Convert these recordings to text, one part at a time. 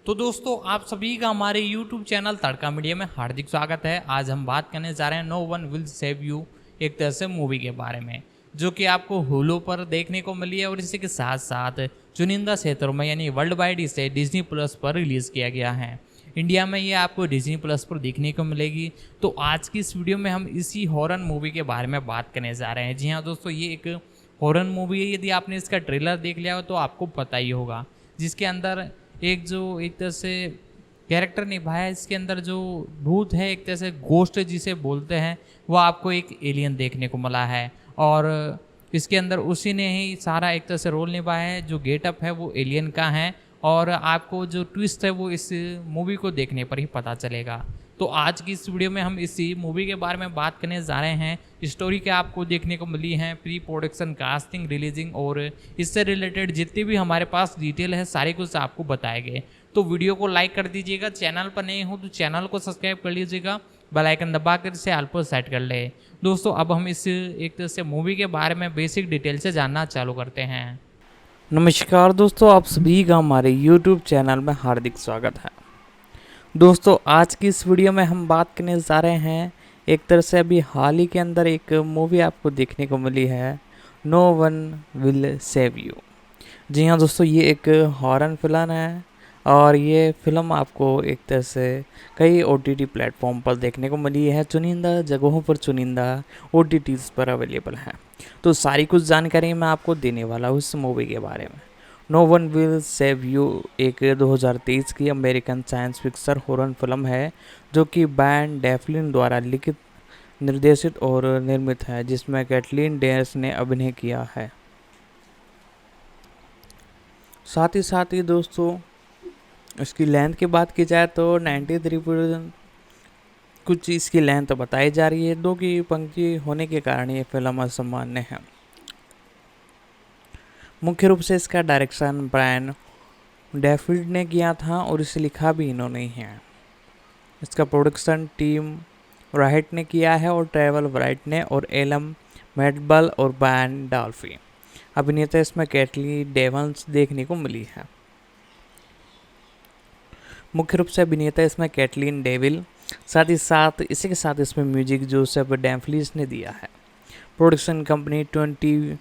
तो दोस्तों आप सभी का हमारे YouTube चैनल तड़का मीडिया में हार्दिक स्वागत है। आज हम बात करने जा रहे हैं no one will save you, एक तरह से मूवी के बारे में, जो कि आपको हुलू पर देखने को मिली है और इसी के साथ साथ चुनिंदा क्षेत्रों में यानी वर्ल्ड वाइड इसे डिज्नी प्लस पर रिलीज़ किया गया है। इंडिया में ये आपको डिज्नी प्लस पर देखने को मिलेगी। तो आज की इस वीडियो में हम इसी हॉरर मूवी के बारे में बात करने जा रहे हैं। जी हाँ दोस्तों, ये एक हॉरर मूवी है। यदि आपने इसका ट्रेलर देख लिया हो तो आपको पता ही होगा, जिसके अंदर एक तरह से कैरेक्टर निभाया है। इसके अंदर जो भूत है, एक तरह से गोस्ट जिसे बोलते हैं, वो आपको एक एलियन देखने को मिला है और इसके अंदर उसी ने ही सारा एक तरह से रोल निभाया है। जो गेटअप है वो एलियन का है और आपको जो ट्विस्ट है वो इस मूवी को देखने पर ही पता चलेगा। तो आज की इस वीडियो में हम इसी मूवी के बारे में बात करने जा रहे हैं। स्टोरी क्या आपको देखने को मिली है, प्री प्रोडक्शन, कास्टिंग, रिलीजिंग और इससे रिलेटेड जितनी भी हमारे पास डिटेल है सारे कुछ आपको बताए गए। तो वीडियो को लाइक कर दीजिएगा, चैनल पर नए हो तो चैनल को सब्सक्राइब कर लीजिएगा, बेल आइकन दबा कर इसे ऑल पर सेट कर ले। दोस्तों अब हम इस एक तरह से मूवी के बारे में बेसिक डिटेल से जानना चालू करते हैं। नमस्कार दोस्तों, आप सभी का हमारे YouTube चैनल में हार्दिक स्वागत है। दोस्तों आज की इस वीडियो में हम बात करने जा रहे हैं, एक तरह से अभी हाल ही के अंदर एक मूवी आपको देखने को मिली है, no one will save you. जी हाँ दोस्तों, ये एक हॉरर फिल्म है और ये फिल्म आपको एक तरह से कई OTT प्लेटफॉर्म पर देखने को मिली है। चुनिंदा जगहों पर, चुनिंदा OTTs पर अवेलेबल है। तो सारी कुछ जानकारी मैं आपको देने वाला हूँ इस मूवी के बारे में। No one will save you एक 2023 की American science fiction horror film है, जो कि बैन डेफलिन द्वारा लिखित, निर्देशित और निर्मित है, जिसमें कैटलीन डेयर्स ने अभिनय किया है। साथ ही दोस्तों इसकी लेंथ की बात की जाए तो 93 कुछ इसकी लेंथ बताई जा रही है। 2 की पंक्ति होने के कारण ये फिल्म असामान्य है। मुख्य रूप से इसका डायरेक्शन ब्रायन डेफिड ने किया था और इसे लिखा भी इन्होंने ही है। इसका प्रोडक्शन टीम राइट ने किया है और ट्रेवल राइट ने और एलम मैडबल और बैन डॉल्फी। अभिनेता इसमें कैटली डेवंस देखने को मिली है। मुख्य रूप से अभिनेता इसमें कैटलीन डेविल, साथ इसी के साथ इसमें म्यूजिक जोसेफ डैम्फलीस ने दिया है। प्रोडक्शन कंपनी 20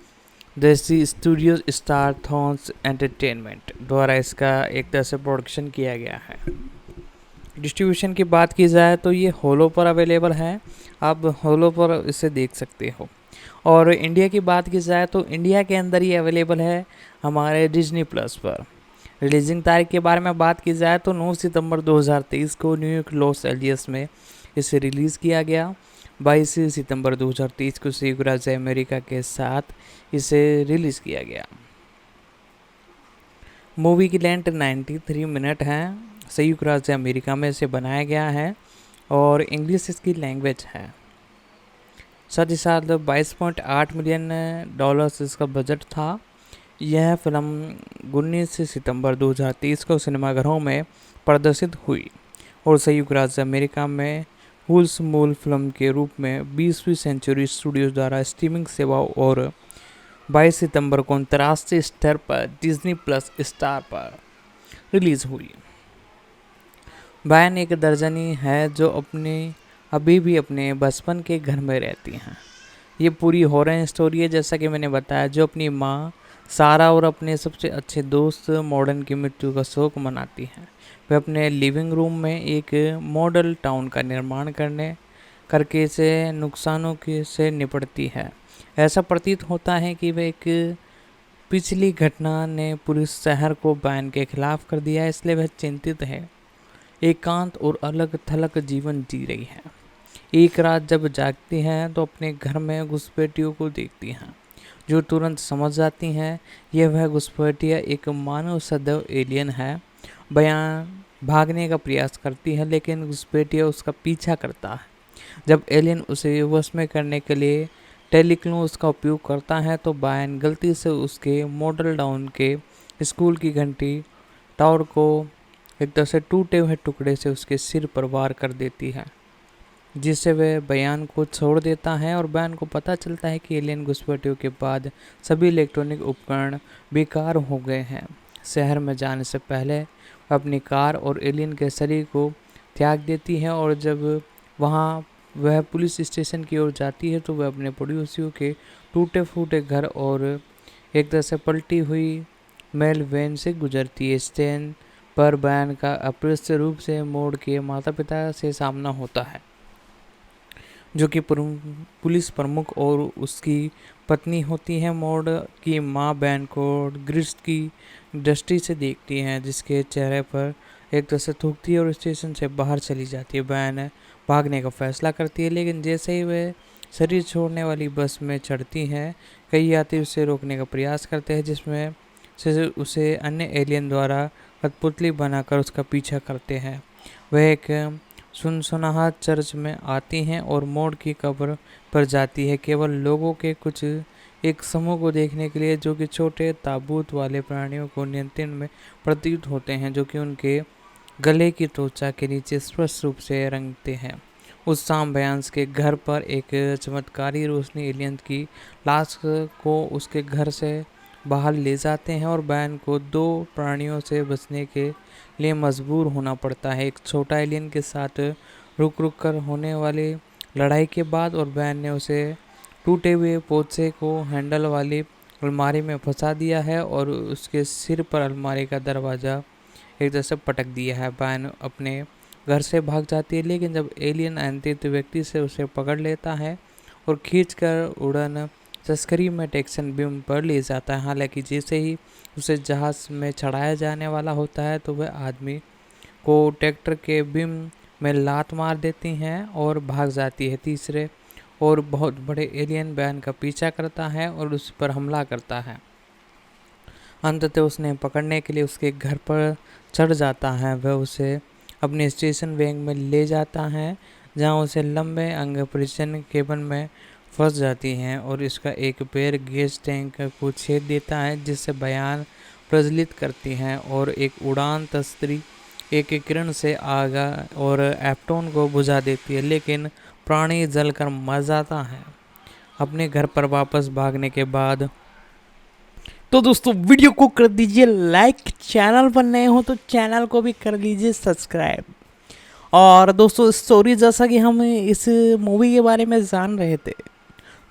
देसी स्टूडियोज स्टार थॉन्स एंटरटेनमेंट द्वारा इसका एक तरह से प्रोडक्शन किया गया है। डिस्ट्रीब्यूशन की बात की जाए तो ये होलो पर अवेलेबल है, आप होलो पर इसे देख सकते हो। और इंडिया की बात की जाए तो इंडिया के अंदर ये अवेलेबल है हमारे डिज्नी प्लस पर। रिलीजिंग तारीख के बारे में बात की जाए तो 9 सितंबर 2023 को न्यूयॉर्क, लॉस एंजलिस में इसे रिलीज़ किया गया। 22 सितंबर 2023 को संयुक्त राज्य अमेरिका के साथ इसे रिलीज़ किया गया। मूवी की लेंथ 93 मिनट है। संयुक्त राज्य अमेरिका में इसे बनाया गया है और इंग्लिश इसकी लैंग्वेज है। साथ ही साथ 22.8 मिलियन डॉलर्स इसका बजट था। यह फिल्म 19 सितंबर 2023 को सिनेमाघरों में प्रदर्शित हुई और संयुक्त राज्य अमेरिका में हुल्स मूल फिल्म के रूप में 20वीं सेंचुरी स्टूडियोज द्वारा स्ट्रीमिंग सेवाओं और 22 सितंबर को अंतर्राष्ट्रीय स्तर पर डिज्नी प्लस स्टार पर रिलीज़ हुई। बैन एक दर्जनी है जो अभी भी अपने बचपन के घर में रहती हैं। ये पूरी हॉरर स्टोरी है, जैसा कि मैंने बताया, जो अपनी माँ सारा और अपने सबसे अच्छे दोस्त मॉडर्न की मृत्यु का शोक मनाती हैं। वह अपने लिविंग रूम में एक मॉडल टाउन का निर्माण करके इसे नुकसानों से निपटती है। ऐसा प्रतीत होता है कि वह एक पिछली घटना ने पूरे शहर को बैन के खिलाफ कर दिया है, इसलिए वह चिंतित है, एकांत और अलग थलग जीवन जी रही है। एक रात जब जागती हैं तो अपने घर में घुसपैठियों को देखती हैं, जो तुरंत समझ जाती हैं यह वह घुसपैठिया एक मानव सदैव एलियन है। बयान भागने का प्रयास करती है लेकिन घुसपैठिया उसका पीछा करता है। जब एलियन उसे वश में करने के लिए टेलीक्लोज का उपयोग करता है तो बयान गलती से उसके मॉडल टाउन के स्कूल की घंटी टावर को एक तरह से टूटे हुए टुकड़े से उसके सिर पर वार कर देती है, जिससे वह बयान को छोड़ देता है और बयान को पता चलता है कि एलियन घुसपैठियों के बाद सभी इलेक्ट्रॉनिक उपकरण बेकार हो गए हैं। शहर में जाने से पहले अपनी कार और एलियन के शरीर को त्याग देती है, और जब वहाँ वह पुलिस स्टेशन की ओर जाती है तो वह अपने पड़ोसियों के टूटे फूटे घर और एक तरह से पलटी हुई मेल वैन से गुजरती है। स्टैन पर बयान का अप्रत्यक्ष रूप से मोड़ के माता पिता से सामना होता है, जो कि पुलिस प्रमुख और उसकी पत्नी होती है। मोड़ की माँ बैन को ग्रिस्ट की दृष्टि से देखती है, जिसके चेहरे पर एक तरह से थूकती है और स्टेशन से बाहर चली जाती है। बैन भागने का फैसला करती है, लेकिन जैसे ही वह शरीर छोड़ने वाली बस में चढ़ती है, कई यात्री उसे रोकने का प्रयास करते हैं, जिसमें से उसे अन्य एलियन द्वारा कठपुतली बनाकर उसका पीछा करते हैं। वह एक सुनसुनाहट चर्च में आती हैं और मोड़ की कब्र पर जाती है, केवल लोगों के कुछ एक समूह को देखने के लिए, जो कि छोटे ताबूत वाले प्राणियों को नियंत्रण में प्रतीत होते हैं, जो कि उनके गले की त्वचा के नीचे स्पष्ट रूप से रंगते हैं। उस शाम बयान्स के घर पर एक चमत्कारी रोशनी एलियन की लाश को उसके घर से बाहर ले जाते हैं, और बयान को दो प्राणियों से बचने के लिए मजबूर होना पड़ता है, एक छोटा एलियन के साथ रुक रुक कर होने वाली लड़ाई के बाद, और बयान ने उसे टूटे हुए पोछे को हैंडल वाली अलमारी में फंसा दिया है और उसके सिर पर अलमारी का दरवाज़ा एक तरह से पटक दिया है। बयान अपने घर से भाग जाती है, लेकिन जब एलियन अनियंत्रित व्यक्ति से उसे पकड़ लेता है और खींचकर उड़न तस्करी में टेक्सन बीम पर ले जाता है। हालांकि जैसे ही उसे जहाज़ में चढ़ाया जाने वाला होता है तो वह आदमी को ट्रैक्टर के बीम में लात मार देती हैं और भाग जाती है। तीसरे और बहुत बड़े एलियन बैन का पीछा करता है और उस पर हमला करता है। अंततः उसने पकड़ने के लिए उसके घर पर चढ़ जाता है। वह उसे अपने स्टेशन वैन में ले जाता है, जहां उसे लंबे अंग परिचन्न केबन में फंस जाती हैं और इसका एक पैर गैस टैंक को छेद देता है, जिससे बयान प्रज्वलित करती हैं और एक उड़ान तस्करी एक किरण से आगा और एप्टोन को बुझा देती है, लेकिन प्राणी जलकर मर जाता है। अपने घर पर वापस भागने के बाद तो दोस्तों वीडियो को कर दीजिए लाइक, चैनल पर नए हो तो चैनल को भी कर लीजिए सब्सक्राइब। और दोस्तों स्टोरी जैसा कि हम इस मूवी के बारे में जान रहे थे,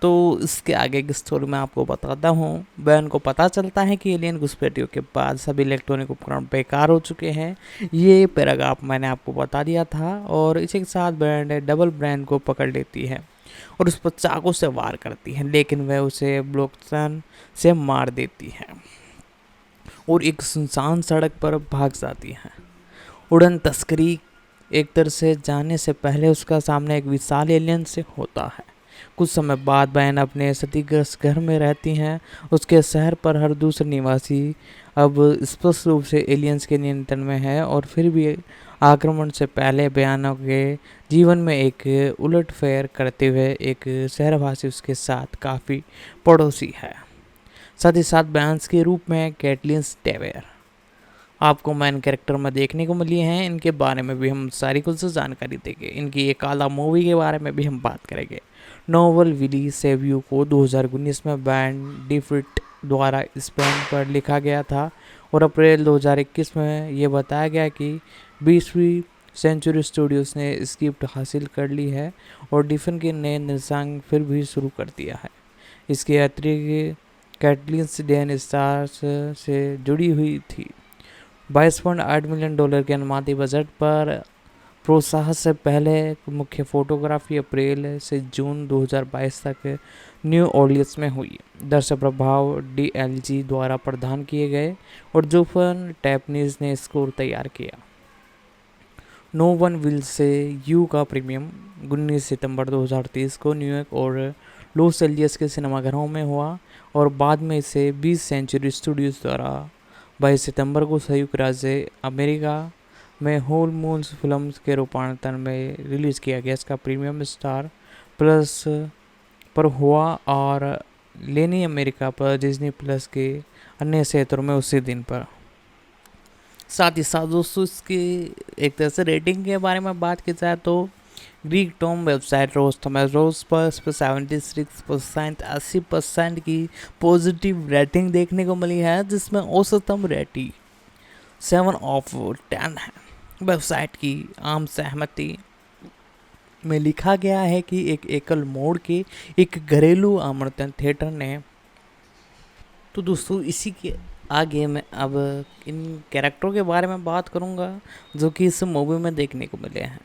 तो इसके आगे की स्टोरी मैं आपको बताता हूँ। बैन को पता चलता है कि एलियन घुसपैठियों के बाद सभी इलेक्ट्रॉनिक उपकरण बेकार हो चुके हैं। ये पैराग्राफ मैंने आपको बता दिया था। और इसी के साथ बैन डबल ब्रेन को पकड़ लेती है और उस पर चाकू से वार करती है, लेकिन वह उसे ब्लोक्सन से मार देती है और एक सुनसान सड़क पर भाग जाती है। उड़न तस्करी एक तरह से जाने से पहले उसका सामना एक विशाल एलियन से होता है। कुछ समय बाद बैन अपने क्षतिग्रस्त घर में रहती हैं। उसके शहर पर हर दूसरा निवासी अब स्पष्ट रूप से एलियंस के नियंत्रण में है, और फिर भी आक्रमण से पहले बयानों के जीवन में एक उलटफेर करते हुए एक शहरवासी उसके साथ काफ़ी पड़ोसी है। साथ ही साथ बयान्स के रूप में कैटलिन टेवेर आपको मैन कैरेक्टर में देखने को मिली हैं। इनके बारे में भी हम सारी कुछ जानकारी देंगे। इनकी एक आला मूवी के बारे में भी हम बात करेंगे। नोवेल विली सेव यू को 2019 में बैन डिफिट द्वारा स्पेन पर लिखा गया था और अप्रैल 2021 में ये बताया गया कि 20वीं सेंचुरी स्टूडियोज ने स्क्रिप्ट हासिल कर ली है और डिफन के नए निर्देशांक फिर भी शुरू कर दिया है। इसके अतिरिक्त कैटलिन्स डेन स्टार्स से जुड़ी हुई थी। $22.8 मिलियन के अनुमानित बजट पर प्रोत्साहन से पहले मुख्य फोटोग्राफी अप्रैल से जून 2022 तक न्यू ऑर्लियंस में हुई। दर्शक प्रभाव DLG द्वारा प्रदान किए गए और जोफन टैपनीज ने स्कोर तैयार किया। No one will save you का प्रीमियम 19 सितंबर 2023 को न्यूयॉर्क और लॉस एंजलिस के सिनेमाघरों में हुआ और बाद में इसे 20 सेंचुरी स्टूडियोज द्वारा 22 सितंबर को संयुक्त राज्य अमेरिका में होल मून्स फिल्म्स के रूपांतरण में रिलीज़ किया गया। इसका प्रीमियम स्टार प्लस पर हुआ और लेनी अमेरिका पर डिज्नी प्लस के अन्य क्षेत्रों में उसी दिन पर। साथ ही साथ दोस्तों इसकी एक तरह से रेटिंग के बारे में बात की जाए तो ग्रीक टॉम वेबसाइट रोज पर 76% 80% की पॉजिटिव रेटिंग देखने को मिली है, जिसमें औसतम रेटिंग 7/10 है। वेबसाइट की आम सहमति में लिखा गया है कि एक एकल मोड़ के एक घरेलू आवर्तन थिएटर ने। तो दोस्तों इसी के आगे मैं अब इन कैरेक्टरों के बारे में बात करूंगा जो कि इस मूवी में देखने को मिले हैं।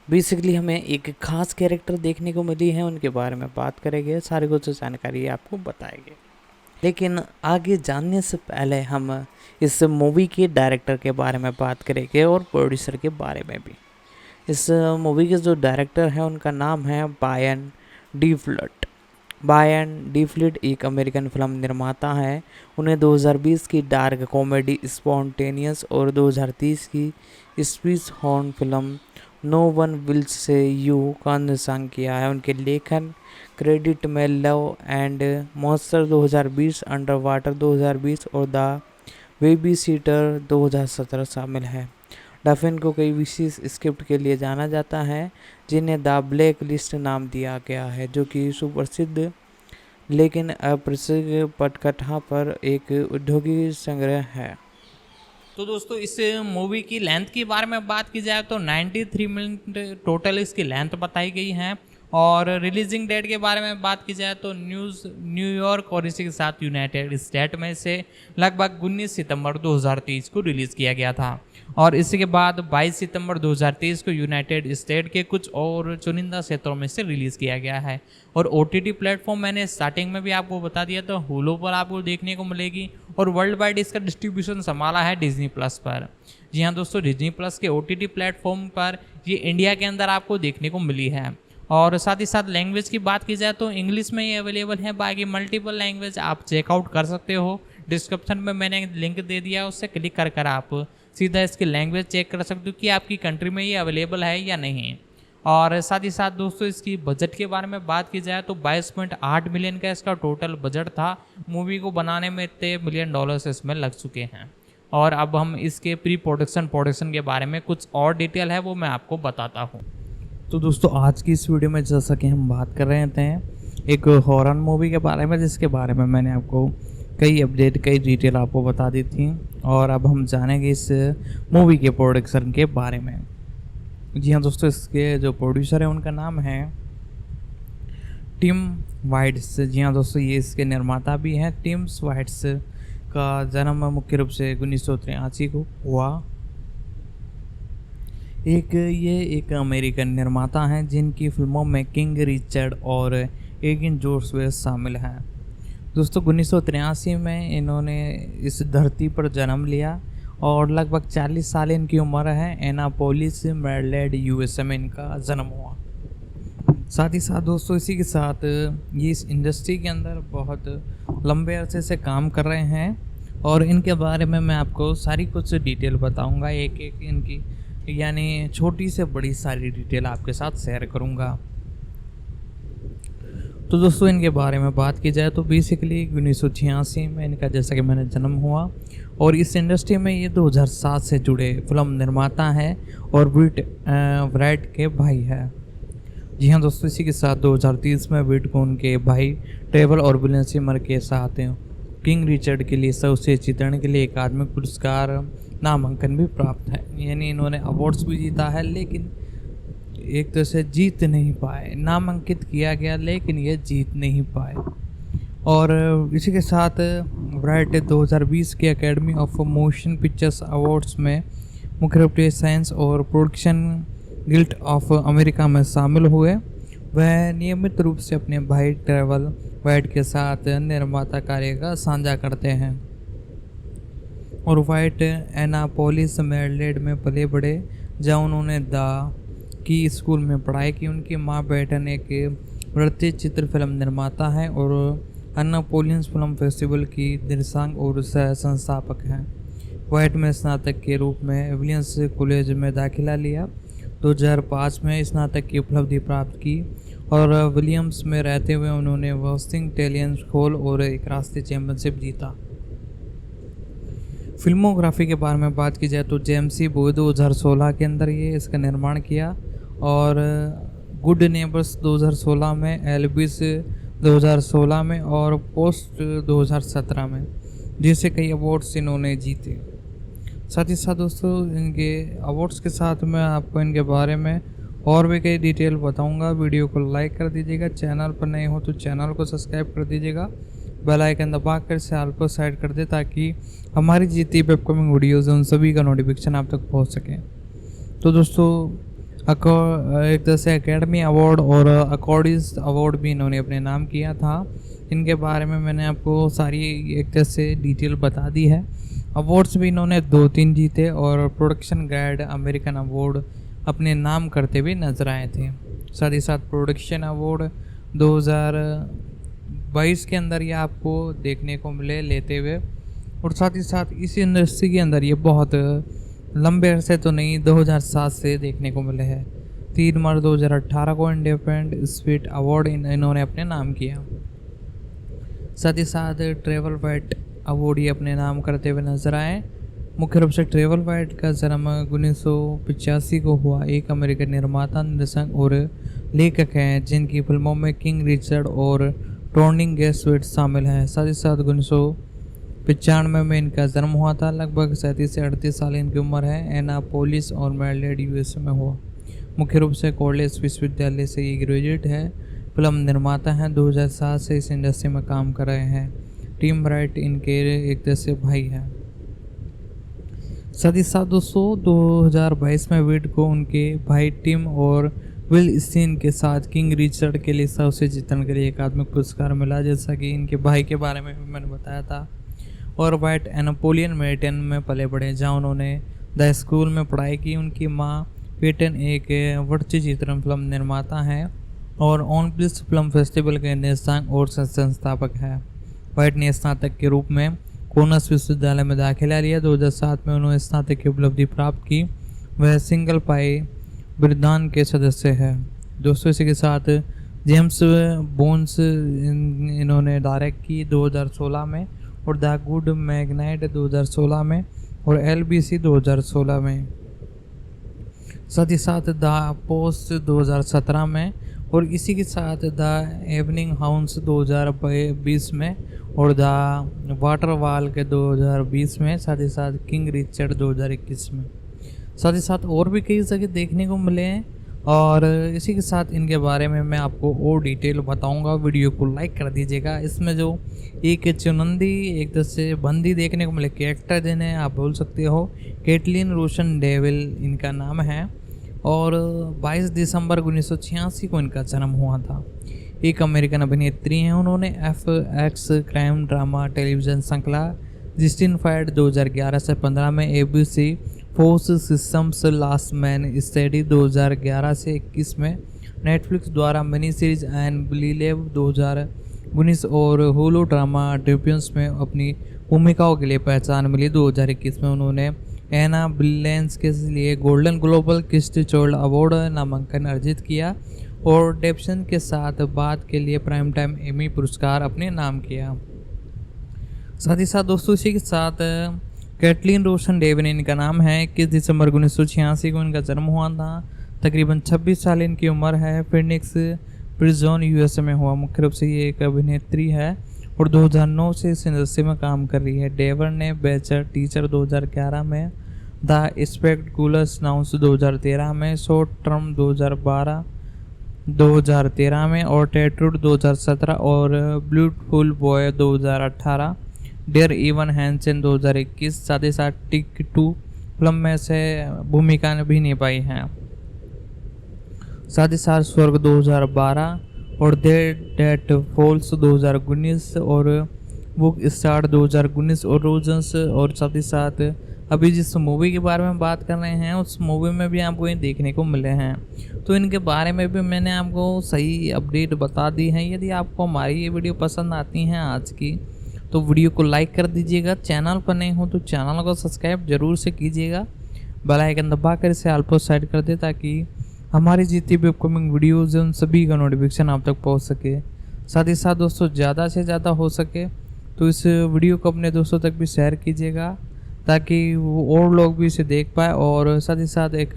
बेसिकली हमें एक खास कैरेक्टर देखने को मिली है, उनके बारे में बात करेंगे, सारी कुछ जानकारी आपको बताएंगे। लेकिन आगे जानने से पहले हम इस मूवी के डायरेक्टर के बारे में बात करेंगे और प्रोड्यूसर के बारे में भी। इस मूवी के जो डायरेक्टर हैं उनका नाम है Brian Duffield. Brian Duffield एक अमेरिकन फिल्म निर्माता हैं। उन्हें 2020 की डार्क कॉमेडी स्पॉन्टेनियस और 2030 की स्पीच हॉर्न film no one will save you का निर्देशन किया है। उनके लेखन क्रेडिट में love and monsters 2020, under water 2020 और द बेबी सीटर 2017 शामिल है। डफिन को कई विशेष स्क्रिप्ट के लिए जाना जाता है जिन्हें द ब्लैक लिस्ट नाम दिया गया है, जो कि सुप्रसिद्ध लेकिन अप्रसिद्ध पटकथा पर एक औद्योगिक संग्रह है। तो दोस्तों इस मूवी की लेंथ के बारे में बात की जाए तो 93 मिनट टोटल इसकी लेंथ बताई गई है। और रिलीजिंग डेट के बारे में बात की जाए तो न्यूयॉर्क और इसी के साथ यूनाइटेड स्टेट में से लगभग 19 सितंबर 2023 को रिलीज़ किया गया था। और इसी के बाद 22 सितंबर 2023 को यूनाइटेड स्टेट के कुछ और चुनिंदा क्षेत्रों में से रिलीज़ किया गया है। और OTT प्लेटफॉर्म मैंने स्टार्टिंग में भी आपको बता दिया था, हुलो पर आपको देखने को मिलेगी। और वर्ल्ड वाइड इसका डिस्ट्रीब्यूशन संभाला है डिज्नी प्लस पर। जी हाँ दोस्तों, डिज्नी प्लस के OTT प्लेटफॉर्म पर ये इंडिया के अंदर आपको देखने को मिली है। और साथ ही साथ लैंग्वेज की बात की जाए तो इंग्लिश में ये अवेलेबल है, बाकी मल्टीपल लैंग्वेज आप चेकआउट कर सकते हो। डिस्क्रिप्शन में मैंने लिंक दे दिया है, उससे क्लिक कर आप सीधा इसकी लैंग्वेज चेक कर सकते हो कि आपकी कंट्री में ये अवेलेबल है या नहीं। और साथ ही साथ दोस्तों इसकी बजट के बारे में बात की जाए तो 22.8 मिलियन का इसका टोटल बजट था। मूवी को बनाने में इतने $1 मिलियन इसमें लग चुके हैं। और अब हम इसके प्री प्रोडक्शन के बारे में कुछ और डिटेल है वो मैं आपको बताता हूँ। तो दोस्तों आज की इस वीडियो में जैसा कि हम बात कर रहे थे एक हॉरर मूवी के बारे में, जिसके बारे में मैंने आपको कई अपडेट कई डिटेल आपको बता दी थी। और अब हम जानेंगे इस मूवी के प्रोडक्शन के बारे में। जी हाँ दोस्तों, इसके जो प्रोड्यूसर हैं उनका नाम है टिम वाइट्स। जी हाँ दोस्तों, ये इसके निर्माता भी हैं। टिम वाइट्स का जन्म मुख्य रूप से 1983 को हुआ। ये एक अमेरिकन निर्माता हैं जिनकी फिल्मों में किंग रिचर्ड और एगिन जोर्सवेस शामिल हैं। दोस्तों 1983 में इन्होंने इस धरती पर जन्म लिया और लगभग 40 साल इनकी उम्र है। एनापोलिस मैरीलैंड USA में इनका जन्म हुआ। साथ ही साथ दोस्तों इसी के साथ ये इस इंडस्ट्री के अंदर बहुत लंबे अरसे से काम कर रहे हैं। और इनके बारे में मैं आपको सारी कुछ डिटेल बताऊंगा, एक एक इनकी यानी छोटी से बड़ी सारी डिटेल आपके साथ शेयर करूंगा। तो दोस्तों इनके बारे में बात की जाए तो बेसिकली 1986 में इनका जैसा कि मैंने जन्म हुआ। और इस इंडस्ट्री में ये 2007 से जुड़े फिल्म निर्माता हैं और ब्रैड के भाई है। जी हाँ दोस्तों, इसी के साथ 2030 में ब्रैड को उनके भाई ट्रेवल और विलियम सिमर के साथ किंग रिचर्ड के लिए सर्वश्रेष्ठ चित्रण के लिए अकादमी पुरस्कार नामांकन भी प्राप्त है। यानी इन्होंने अवार्ड्स भी जीता है, लेकिन एक तरह से जीत नहीं पाए। नामांकित किया गया लेकिन ये जीत नहीं पाए। और इसी के साथ ब्राइट 2020 के academy of motion pictures awards में मुख्य रूप से साइंस और प्रोडक्शन गिल्ड ऑफ अमेरिका में शामिल हुए। वह नियमित रूप से अपने भाई ट्रेवल वाइट के साथ निर्माता कार्य का साझा करते हैं। और वाइट एनापोलिस मैरीलैंड में पले बड़े, जहाँ उन्होंने की स्कूल में पढ़ाई की। उनकी माँ बैटन एक वृत्तीय चित्र फिल्म निर्माता है और एनापोलिस फिल्म फेस्टिवल की निर्देशक और सह संस्थापक हैं। वाइट में स्नातक के रूप में विलियम्स कॉलेज में दाखिला लिया। 2005 में स्नातक की उपलब्धि प्राप्त की और विलियम्स में रहते हुए उन्होंने वॉस्टिंग टेलियन खोल और एक राष्ट्रीय चैंपियनशिप जीता। फिल्मोग्राफी के बारे में बात की जाए तो जेम्सी बॉय 2016 के अंदर ये इसका निर्माण किया। और गुड नेबर्स 2016 में, एल्विस 2016 में और पोस्ट 2017 में, जिससे कई अवार्ड्स इन्होंने जीते। साथ ही साथ दोस्तों इनके अवार्ड्स के साथ मैं आपको इनके बारे में और भी कई डिटेल बताऊंगा। वीडियो को लाइक कर दीजिएगा, चैनल पर नए हो तो चैनल को सब्सक्राइब कर दीजिएगा, बेल आइकन दबा कर से ऑल को सेट कर दे ताकि हमारी जितनी भी अपकमिंग वीडियोज़ हैं उन सभी का नोटिफिकेशन आप तक पहुंच सके। तो दोस्तों एक तरह से एकेडमी अवार्ड और अकॉर्डिस अवार्ड भी इन्होंने अपने नाम किया था। इनके बारे में मैंने आपको सारी एक तरह से डिटेल बता दी है। अवार्ड्स भी इन्होंने 2-3 जीते और प्रोडक्शन गाइड अमेरिकन अवार्ड अपने नाम करते हुए नजर आए थे। साथ ही साथ प्रोडक्शन अवार्ड 2022 के अंदर ये आपको देखने को मिले लेते हुए, और साथ ही साथ इस इंडस्ट्री के अंदर ये बहुत लंबे अरसे तो नहीं 2007 से देखने को मिले हैं। 3 मार्च 2018 को इंडिपेंडेंट स्पिरिट अवार्ड इन्होंने अपने नाम किया। साथ ही साथ ट्रेवल वाइट अवार्ड ये अपने नाम करते हुए नजर आए। मुख्य रूप से ट्रेवल वाइट का जन्म 1985 को हुआ। एक अमेरिकन निर्माता, निर्देशक और लेखक हैं जिनकी फिल्मों में किंग रिचर्ड और टर्निंग गेटस्वेट शामिल हैं। साथ ही साथ 1995 में इनका जन्म हुआ था। लगभग 37 से 38 साल इनकी उम्र है। एनापोलिस और मैरिलैंड यूएसए में हुआ। मुख्य रूप से कॉलेज विश्वविद्यालय से ये ग्रेजुएट है। फिल्म निर्माता हैं, 2007 से इस इंडस्ट्री में काम कर रहे हैं। टिम राइट इनके एक तरह से भाई हैं। साथ ही साथ दोस्तों 2022 में विड को उनके भाई टिम और विल स्टीन के साथ किंग रिचर्ड के लिए सबसे जीतने के लिए अकादमिक पुरस्कार मिला, जैसा कि इनके भाई के बारे में भी मैंने बताया था। और वाइट एनापोलियन मेरिटन में पले बढ़े जहाँ उन्होंने द स्कूल में पढ़ाई की। उनकी माँ पेटन एक वर्ची चित्रण फिल्म निर्माता हैं और ऑन प्लिस फिल्म फेस्टिवल के निर्देशक और संस्थापक है। वाइट ने स्नातक के रूप में कोनस विश्वविद्यालय में दाखिला लिया। 2007 में उन्होंने स्नातक की उपलब्धि प्राप्त की। वह सिंगल पाई वृद्धान के सदस्य है। दोस्तों इसी के साथ जेम्स बोन्स इन्होंने डायरेक्ट की 2016 में, और द गुड मैग्नाइट 2016 में, और LBC 2016 में। साथ ही साथ द पोस्ट 2017 में, और इसी के साथ द इवनिंग हाउंस 2020 में, और द वाटर वॉल के 2020 में। साथ ही साथ किंग रिचर्ड 2021 में। साथ ही साथ और भी कई जगह देखने को मिले हैं, और इसी के साथ इनके बारे में मैं आपको और डिटेल बताऊंगा। वीडियो को लाइक कर दीजिएगा। इसमें जो एक चुनिंदी एक तरह से बंदी देखने को मिले कैरेक्टर जिन्हें आप बोल सकते हो कैटलिन रोशन डेविल इनका नाम है, और 22 दिसंबर 1986 को इनका जन्म हुआ था। एक अमेरिकन अभिनेत्री हैं। उन्होंने FX क्राइम ड्रामा टेलीविज़न श्रृंखला जस्टिफाइड 2011 से 15 में, ABC force systems last man study 2011 से 21 में, नेटफ्लिक्स द्वारा मिनी सीरीज एंड ब्लीलेव 2019 और होलो ड्रामा ड्यूपियंस में अपनी भूमिकाओं के लिए पहचान मिली। 2021 में उन्होंने एना ब्रिलेंस के लिए golden global KIST child award नामांकन अर्जित किया, और डेप्शन के साथ बात के लिए प्राइम टाइम एमी पुरस्कार अपने नाम किया। साथ ही साथ दोस्तों इसी के साथ कैटलिन रोशन डेविन इनका नाम है। 21 दिसंबर 1986 को इनका जन्म हुआ था। तकरीबन 26 साल इनकी उम्र है। फिनिक्स प्रिजन USA में हुआ। मुख्य रूप से ये एक अभिनेत्री है और 2009 से इस इंडस्ट्री में काम कर रही है। डेवन ने बेचर टीचर 2011 में, द स्पेक्टकुलस नाउंस 2013 में, शॉर्ट टर्म 2013 में, और टेट्रूड 2017 और beautiful boy 2018, dear Evan Hansen 2021। साथ ही साथ टिक 2 फिल्म में से भूमिका भी निभाई हैं। साथ ही साथ स्वर्ग 2012 और डेट फॉल्स 2019 और बुक स्टार्ट 2019 और रोजन्स। और साथ ही साथ अभी जिस मूवी के बारे में बात कर रहे हैं उस मूवी में भी आपको ये देखने को मिले हैं। तो इनके बारे में भी मैंने आपको सही अपडेट बता दी है। यदि आपको हमारी ये वीडियो पसंद आती हैं आज की, तो वीडियो को लाइक कर दीजिएगा। चैनल पर नहीं हो तो चैनल को सब्सक्राइब जरूर से कीजिएगा। बेल आइकन दबा कर इसे ऑल पर सेट कर दे ताकि हमारी जितनी भी अपकमिंग वीडियोज़ हैं उन सभी का नोटिफिकेशन आप तक पहुंच सके। साथ ही साथ दोस्तों ज़्यादा से ज़्यादा हो सके तो इस वीडियो को अपने दोस्तों तक भी शेयर कीजिएगा ताकि वो और लोग भी इसे देख पाए। और साथ ही साथ एक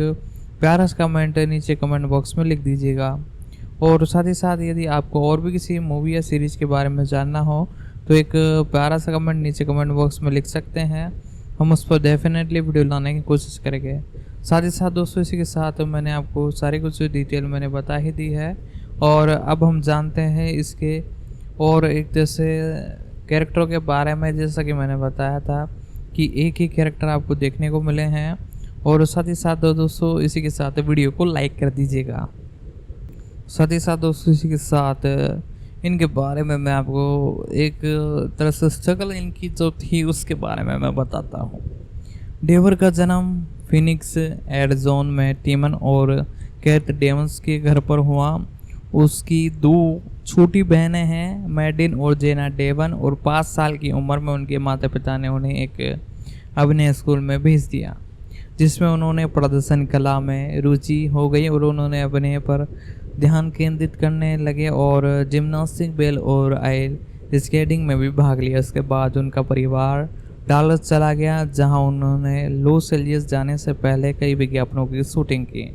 प्यारा सा कमेंट नीचे कमेंट बॉक्स में लिख दीजिएगा। और साथ ही साथ यदि आपको और भी किसी मूवी या सीरीज़ के बारे में जानना हो तो एक प्यारा सा कमेंट नीचे कमेंट बॉक्स में लिख सकते हैं। हम उस पर डेफिनेटली वीडियो लाने की कोशिश करेंगे। साथ ही साथ दोस्तों इसी के साथ मैंने आपको सारी कुछ डिटेल मैंने बता ही दी है, और अब हम जानते हैं इसके और एक जैसे कैरेक्टरों के बारे में। जैसा कि मैंने बताया था कि एक ही कैरेक्टर आपको देखने को मिले हैं, और साथ ही साथ दोस्तों इसी के साथ वीडियो को लाइक कर दीजिएगा। साथ ही साथ दोस्तों इसी के साथ इनके बारे में मैं आपको एक तरह से स्ट्रगल इनकी जो थी उसके बारे में मैं बताता हूँ। डेवर का जन्म फिनिक्स एरिज़ोना में टीमन और कैथ डेवंस के घर पर हुआ। उसकी 2 छोटी बहनें हैं, मैडिन और जेना डेवन, और 5 साल की उम्र में उनके माता पिता ने उन्हें एक अभिनय स्कूल में भेज दिया, जिसमें उन्होंने प्रदर्शन कला में रुचि हो गई और उन्होंने अभिनय पर ध्यान केंद्रित करने लगे और जिम्नास्टिक, बेल और आइल स्केटिंग में भी भाग लिया। उसके बाद उनका परिवार डालस चला गया, जहां उन्होंने लॉस एंजलिस जाने से पहले कई विज्ञापनों की शूटिंग की।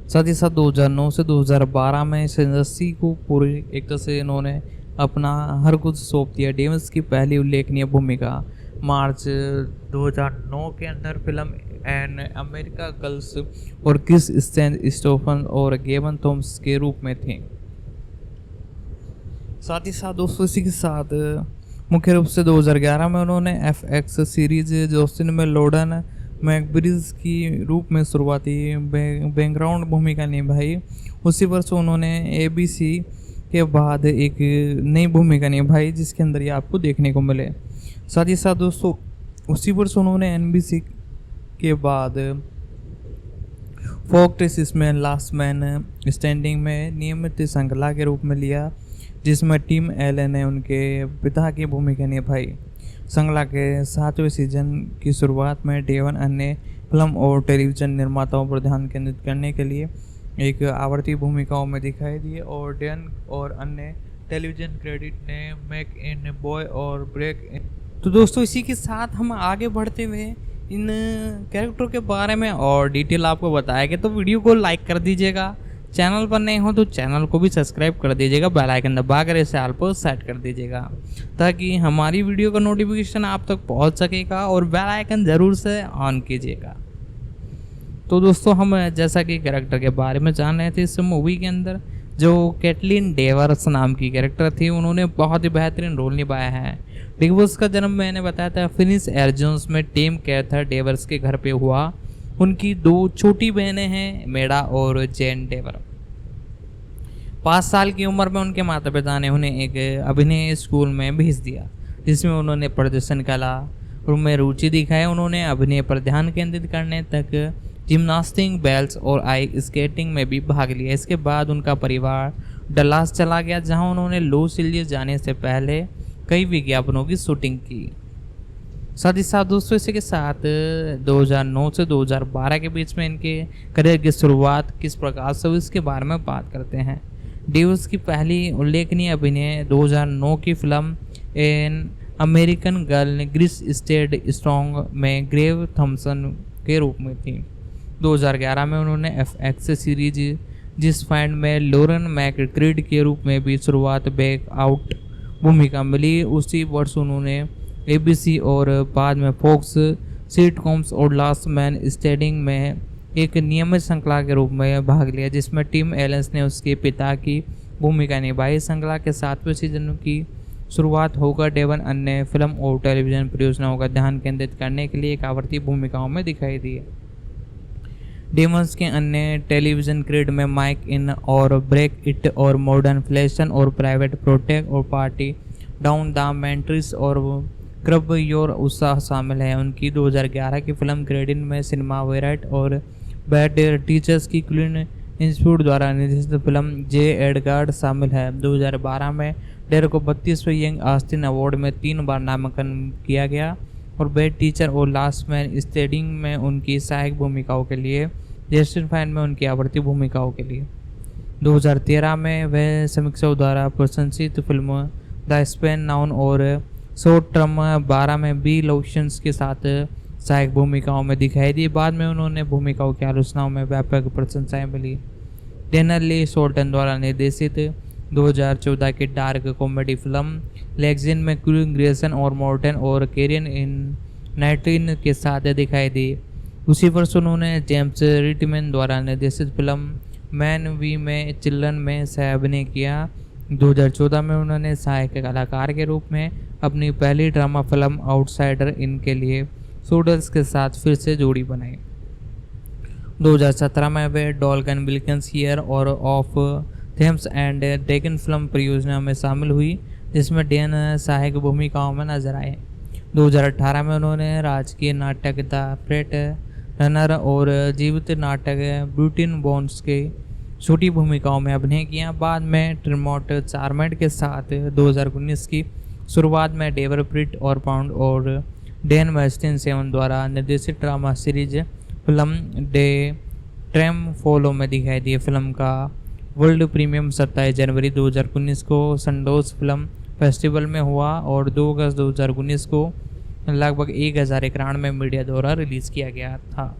साथ ही साथ 2009 से 2012 में इस इंडस्ट्री को पूरी एक तरह से इन्होंने अपना हर कुछ सौंप दिया। डेवंस की पहली उल्लेखनीय भूमिका मार्च 2009 के अंदर फिल्म एन अमेरिका गर्ल्स और क्रिस स्टैन स्टोफन और गेवन थॉम्स के रूप में थी। साथ ही साथ दोस्तों इसी के साथ मुख्य रूप से 2011 में उन्होंने FX सीरीज जॉस्टिन में लोडन मैकब्रिज की रूप में शुरुआती बैकग्राउंड भूमिका निभाई। उसी वर्ष उन्होंने ABC के बाद एक नई भूमिका निभाई जिसके अंदर ये आपको देखने को मिले। साथ ही साथ दोस्तों उसी वर्ष उन्होंने NBC के बाद फोक्स में लास्ट मैन स्टैंडिंग में नियमित श्रृंखला के रूप में लिया, जिसमें टीम एलन ने उनके पिता की भूमिका निभाई। श्रृंखला के 7वें सीजन की शुरुआत में डेवन अन्य फिल्म और टेलीविज़न निर्माताओं पर ध्यान केंद्रित करने के लिए एक आवर्ती भूमिकाओं में दिखाई दिए, और डेन और अन्य टेलीविज़न क्रेडिट ने मेक इन बॉय और ब्रेक इन। तो दोस्तों इसी के साथ हम आगे बढ़ते हुए इन कैरेक्टरों के बारे में और डिटेल आपको बताया गया, तो वीडियो को लाइक कर दीजिएगा। चैनल पर नए हो तो चैनल को भी सब्सक्राइब कर दीजिएगा, बेल आइकन दबाकर इसे ऑल पर सेट कर दीजिएगा ताकि हमारी वीडियो का नोटिफिकेशन आप तक पहुंच सकेगा, और बेल आइकन ज़रूर से ऑन कीजिएगा। तो दोस्तों हम जैसा कि कैरेक्टर के बारे में जान रहे थे, इस मूवी के अंदर जो कैटलिन डेवर्स नाम की कैरेक्टर थी उन्होंने बहुत ही बेहतरीन रोल निभाया है। डेवर्स का जन्म मैंने बताया था फिनिक्स एरिज़ोना में टीम कैथर डेवर्स के घर पे हुआ। उनकी 2 छोटी बहनें हैं, मेडा और जेन डेवर। 5 साल की उम्र में उनके माता पिता ने उन्हें एक अभिनय स्कूल में भेज दिया, जिसमें उन्होंने प्रदर्शन कला में रुचि दिखाई। उन्होंने अभिनय पर ध्यान केंद्रित करने तक जिम्नास्टिक, बेल्स और आइस स्केटिंग में भी भाग लिया। इसके बाद उनका परिवार डलास चला गया, जहां उन्होंने लॉस एंजलिस जाने से पहले कई विज्ञापनों की शूटिंग की। साथ ही साथ दोस्तों इसी के साथ 2009 से 2012 के बीच में इनके करियर की शुरुआत किस प्रकार से हुई इसके बारे में बात करते हैं। डेवर्स की पहली उल्लेखनीय अभिनय 2009 की film an American girl Chrissa स्टेड स्ट्रॉन्ग में ग्रेव थॉम्सन के रूप में थी। 2011 में उन्होंने FX सीरीज जिस फाइंड में लोरेन मैकक्रीड के रूप में भी शुरुआत बैक आउट भूमिका मिली। उसी वर्ष उन्होंने ABC और बाद में फोक्स सिटकॉम्स और लास्ट मैन स्टैंडिंग में एक नियमित श्रृंखला के रूप में भाग लिया, जिसमें टीम एलेंस ने उसके पिता की भूमिका निभाई। श्रृंखला के 7वें सीजन की शुरुआत होकर डेवन अन्य फिल्म और टेलीविज़न परियोजनाओं का ध्यान केंद्रित करने के लिए एक आवर्ती भूमिकाओं में दिखाई दी। डेवंस के अन्य टेलीविज़न क्रेडिट में माइक इन और ब्रेक इट और मॉडर्न फ्लैशन और प्राइवेट प्रोटेक्ट और पार्टी डाउन द मेंट्रीज और क्रब योर उत्साह शामिल है। उनकी 2011 की फिल्म क्रेडिट में सिनेमा वेराइट और बैड टीचर्स की क्लीन इंस्टीट्यूट द्वारा निर्देशित फिल्म जे एडगार्ड शामिल है। 2012 में डेर को 32वें यंग ऑस्टिन अवार्ड में 3 बार नामांकन किया गया और बेड टीचर और लास्ट मैन स्टैंडिंग में उनकी सहायक भूमिकाओं के लिए, जस्टिन फाइन में उनकी आवर्ती भूमिकाओं के लिए। 2013 में वह समीक्षकों द्वारा प्रशंसित फिल्म द स्पेन नाउन और शॉर्ट टर्म 12 में बी लोशंस के साथ सहायक भूमिकाओं में दिखाई दी। बाद में उन्होंने भूमिकाओं की आलोचनाओं में व्यापक प्रशंसाएं मिली। डेनर ली शोल्टन द्वारा निर्देशित 2014 की डार्क कॉमेडी फिल्म लेग्जिन में क्रू ग्रेसन और मॉर्टन और कैरियन इन नाइटिन के साथ दिखाई दी। उसी वर्ष उन्होंने जेम्स रिटमैन द्वारा निर्देशित फिल्म मैन वी में चिल्ड्रन में सह अभिनय किया। 2014 में उन्होंने सहायक कलाकार के रूप में अपनी पहली ड्रामा फिल्म आउटसाइडर इन के लिए सोडल्स के साथ फिर से जोड़ी बनाई। 2017 में वे डॉल्गन विल्किंस ईयर और of Thames and Deccan film परियोजना में शामिल हुई, जिसमें डेन सहायक भूमिकाओं में नजर आए। 2018 में उन्होंने राजकीय नाटक द फ्रेट रनर और जीवित नाटक ब्यूटिन बोन्स के छोटी भूमिकाओं में अभिनय किया। बाद में ट्रिमोट चार्मेट के साथ 2019 की शुरुआत में डेवर प्रिट और पाउंड और डैन वेस्टिन सेवन द्वारा निर्देशित ड्रामा सीरीज फिल्म डे ट्रेम फॉलो में दिखाई दी। फिल्म का वर्ल्ड प्रीमियम 27 जनवरी 2019 को संडोज फिल्म फेस्टिवल में हुआ और 2 अगस्त 2019 को लगभग 1091 मीडिया द्वारा रिलीज किया गया था।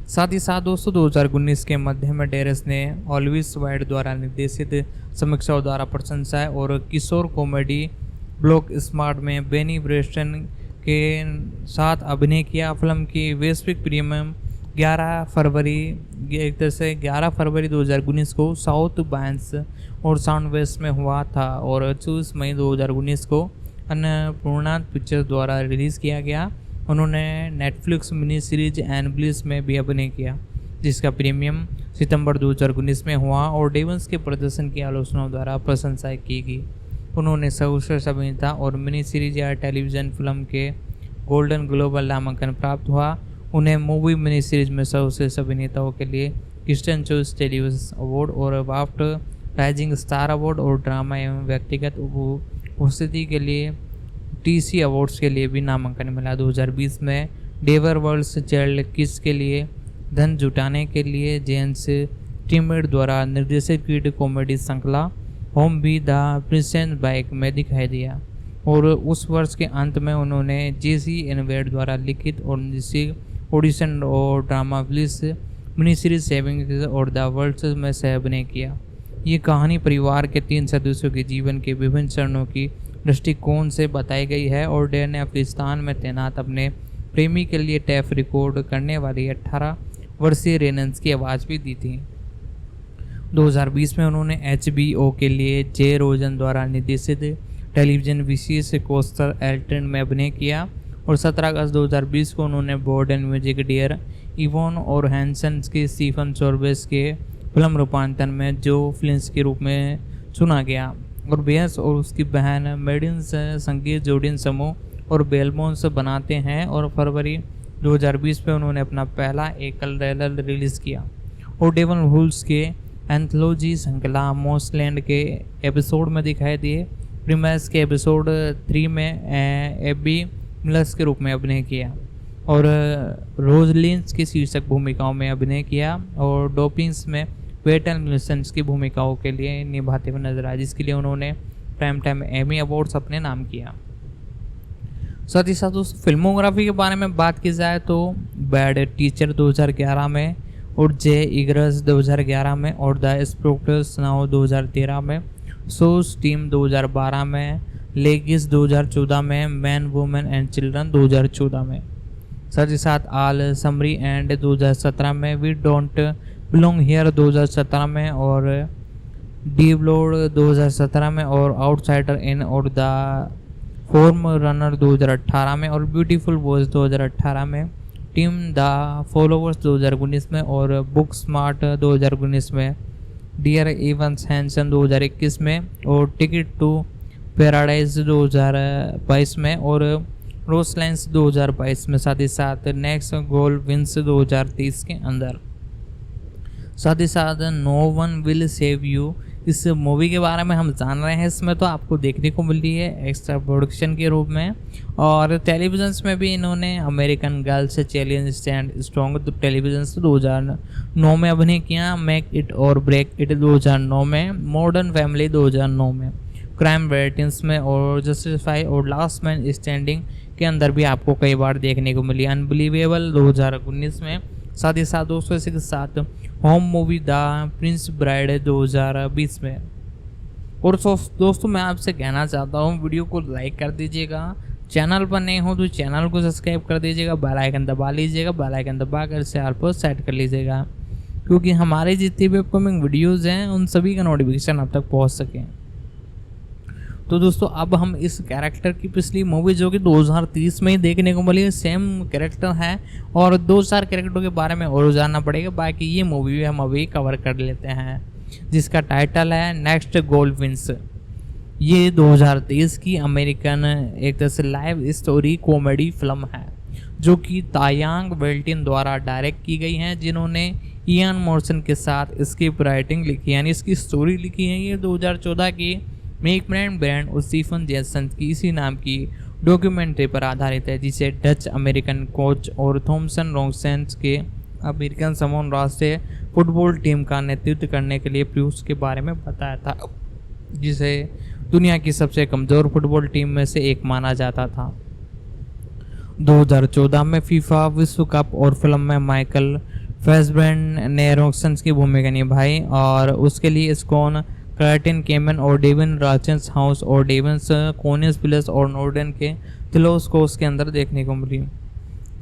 साथ ही साथ दोस्तों 2019 के मध्य में डेरेस ने ऑलविस वाइड द्वारा निर्देशित समीक्षाओं द्वारा प्रशंसा और किशोर कॉमेडी ब्लॉक स्मार्ट में बेनी ब्रेस्टन के साथ अभिनय किया। फिल्म की वैश्विक प्रीमियम 11 फरवरी 2019 को साउथ बायंस और साउंड वेस्ट में हुआ था और 24 मई 2019 को अन्नपूर्णा पिक्चर्स द्वारा रिलीज़ किया गया। उन्होंने नेटफ्लिक्स मिनी सीरीज एन ब्लिस में भी अभिनय किया, जिसका प्रीमियम सितंबर 2019 में हुआ और डेवंस के प्रदर्शन की आलोचनाओं द्वारा प्रशंसा की गई। उन्होंने सर्वश्रेष्ठ अभिनेता और मिनी सीरीज या टेलीविज़न फिल्म के गोल्डन ग्लोबल नामांकन प्राप्त हुआ। उन्हें मूवी मिनी सीरीज में सर्वश्रेष्ठ अभिनेताओं के लिए क्रिस्टियन चॉइस टेलीविजन अवार्ड और बाफ्ट राइजिंग स्टार अवार्ड और ड्रामा एवं व्यक्तिगत उपस्थिति के लिए टीसी अवार्ड्स के लिए भी नामांकन मिला। 2020 में डेवर वर्ल्ड्स चाइल्ड किस के लिए धन जुटाने के लिए जेम्स टिमेड द्वारा निर्देशित किड कॉमेडी श्रृंखला होम भी द प्रिंसेस बाइक में दिखाई दिया और उस वर्ष के अंत में उन्होंने जेसी इनवेड द्वारा लिखित और निर्देशित ऑडिशन और drama bliss mini series saving और द वर्ल्ड्स में सह अभिनय किया। ये कहानी परिवार के 3 सदस्यों के जीवन के विभिन्न चरणों की दृष्टिकोण से बताई गई है और डेन ने अफगानिस्तान में तैनात अपने प्रेमी के लिए टेप रिकॉर्ड करने वाली 18 वर्षीय रेनन्स की आवाज़ भी दी थी। 2020 में उन्होंने HBO के लिए जे रोजन द्वारा निर्देशित टेलीविजन विशेष कोस्टर एल्टन में अभिनय किया और 17 अगस्त 2020 को उन्होंने board and music dear Evan और हैंसन के स्टीफन चॉर्बेस के फिल्म रूपांतरण में जो फिल्म्स के रूप में चुना गया और बेहस और उसकी बहन मेडिन्स संगीत जोडिन समूह और बेलमोन्स बनाते हैं और फरवरी 2020 में उन्होंने अपना पहला एकल ट्रेलर रिलीज़ किया और डेवन हुल्स के एंथोलॉजी श्रृंखला मोसलैंड के एपिसोड में दिखाई दिए। प्रीमियर्स के एपिसोड 3 में एबी मिलर्स के रूप में अभिनय किया और रोजलिन्स की शीर्षक भूमिकाओं में अभिनय किया और डॉपिंग्स में वेटन मिलसेंस की भूमिकाओं के लिए निभाते हुए नजर आए, जिसके लिए उन्होंने प्राइम टाइम एमी अवार्ड्स अपने नाम किया। साथ ही साथ उस फिल्मोग्राफी के बारे में बात की जाए तो बैड टीचर 2011 में और जे इग्रस 2011 में और द स्प्रोक्टर्स नाउ 2013 में, सोस टीम 2012 में, लेगिस 2014 में, मैन वुमेन एंड चिल्ड्रन 2014 में। साथ ही साथ आल समरी एंड 2017 में, वी डोंट बिलोंग हियर 2017 में और डीप लोड 2017 में और आउटसाइडर इन और द फॉर्म रनर 2018 में और ब्यूटीफुल बॉयज 2018 में, टीम द फॉलोवर्स 2019 में और बुक स्मार्ट 2019 में, डियर इवंस हैंसन 2021 में और टिकट टू पैराडाइज 2022 में और रोसलाइंस 2022 में। साथ ही साथ नेक्स्ट गोल विंस 2023 के अंदर। साथ ही साथ no one will save you इस मूवी के बारे में हम जान रहे हैं। इसमें तो आपको देखने को मिल रही है एक्स्ट्रा प्रोडक्शन के रूप में और टेलीविजन्स में भी इन्होंने American girls challenge stand strong television 2009 में अभिनय किया, मेक इट और ब्रेक इट 2009 में, मॉडर्न फैमिली 2009 में, क्राइम रेटिंग्स में और जस्टिफाई और लास्ट मैन स्टैंडिंग के अंदर भी आपको कई बार देखने को मिली, अनबिलीवेबल 2019 में। साथ ही साथ दोस्तों इसी के साथ home movie the Prince bride 2020 में। और दोस्तों मैं आपसे कहना चाहता हूँ वीडियो को लाइक कर दीजिएगा चैनल पर नए हो तो चैनल को सब्सक्राइब कर दीजिएगा, बेल आइकन दबा लीजिएगा, बेल आइकन दबा कर इसे ऑल पर सेट कर लीजिएगा, क्योंकि हमारे जितने भी अपकमिंग वीडियोज़ हैं उन सभी का नोटिफिकेशन आप तक पहुँच सके। तो दोस्तों अब हम इस कैरेक्टर की पिछली मूवी जो कि 2030 में ही देखने को मिली, सेम कैरेक्टर है और 2-4 कैरेक्टरों के बारे में और जानना पड़ेगा, बाकी ये मूवी भी हम अभी कवर कर लेते हैं, जिसका टाइटल है नेक्स्ट गोल्ड विंस। ये 2023 की अमेरिकन एक तरह से लाइव स्टोरी कॉमेडी फिल्म है जो कि तायांग वेल्टिन द्वारा डायरेक्ट की गई है, जिन्होंने इयान मॉर्सन के साथ स्क्रिप्ट राइटिंग लिखी यानी इसकी स्टोरी लिखी है। ये 2014 की मेक ब्रांड और स्टीफन जेसन की इसी नाम की डॉक्यूमेंट्री पर आधारित है, जिसे डच अमेरिकन कोच और थॉमसन रॉन्सेंस के अमेरिकन समूह राष्ट्रीय फुटबॉल टीम का नेतृत्व करने के लिए प्रयास के बारे में बताया था, जिसे दुनिया की सबसे कमज़ोर फुटबॉल टीम में से एक माना जाता था। 2014 में फीफा विश्व कप और फिल्म में माइकल फेसब्रेंड ने रॉन्सेंस की भूमिका निभाई और उसके लिए स्कॉन कर्टिन केमन और डेविन राचेंस हाउस और डेविन्स कोनिस प्लस और नॉर्डन के तिलोस को उसके अंदर देखने को मिली।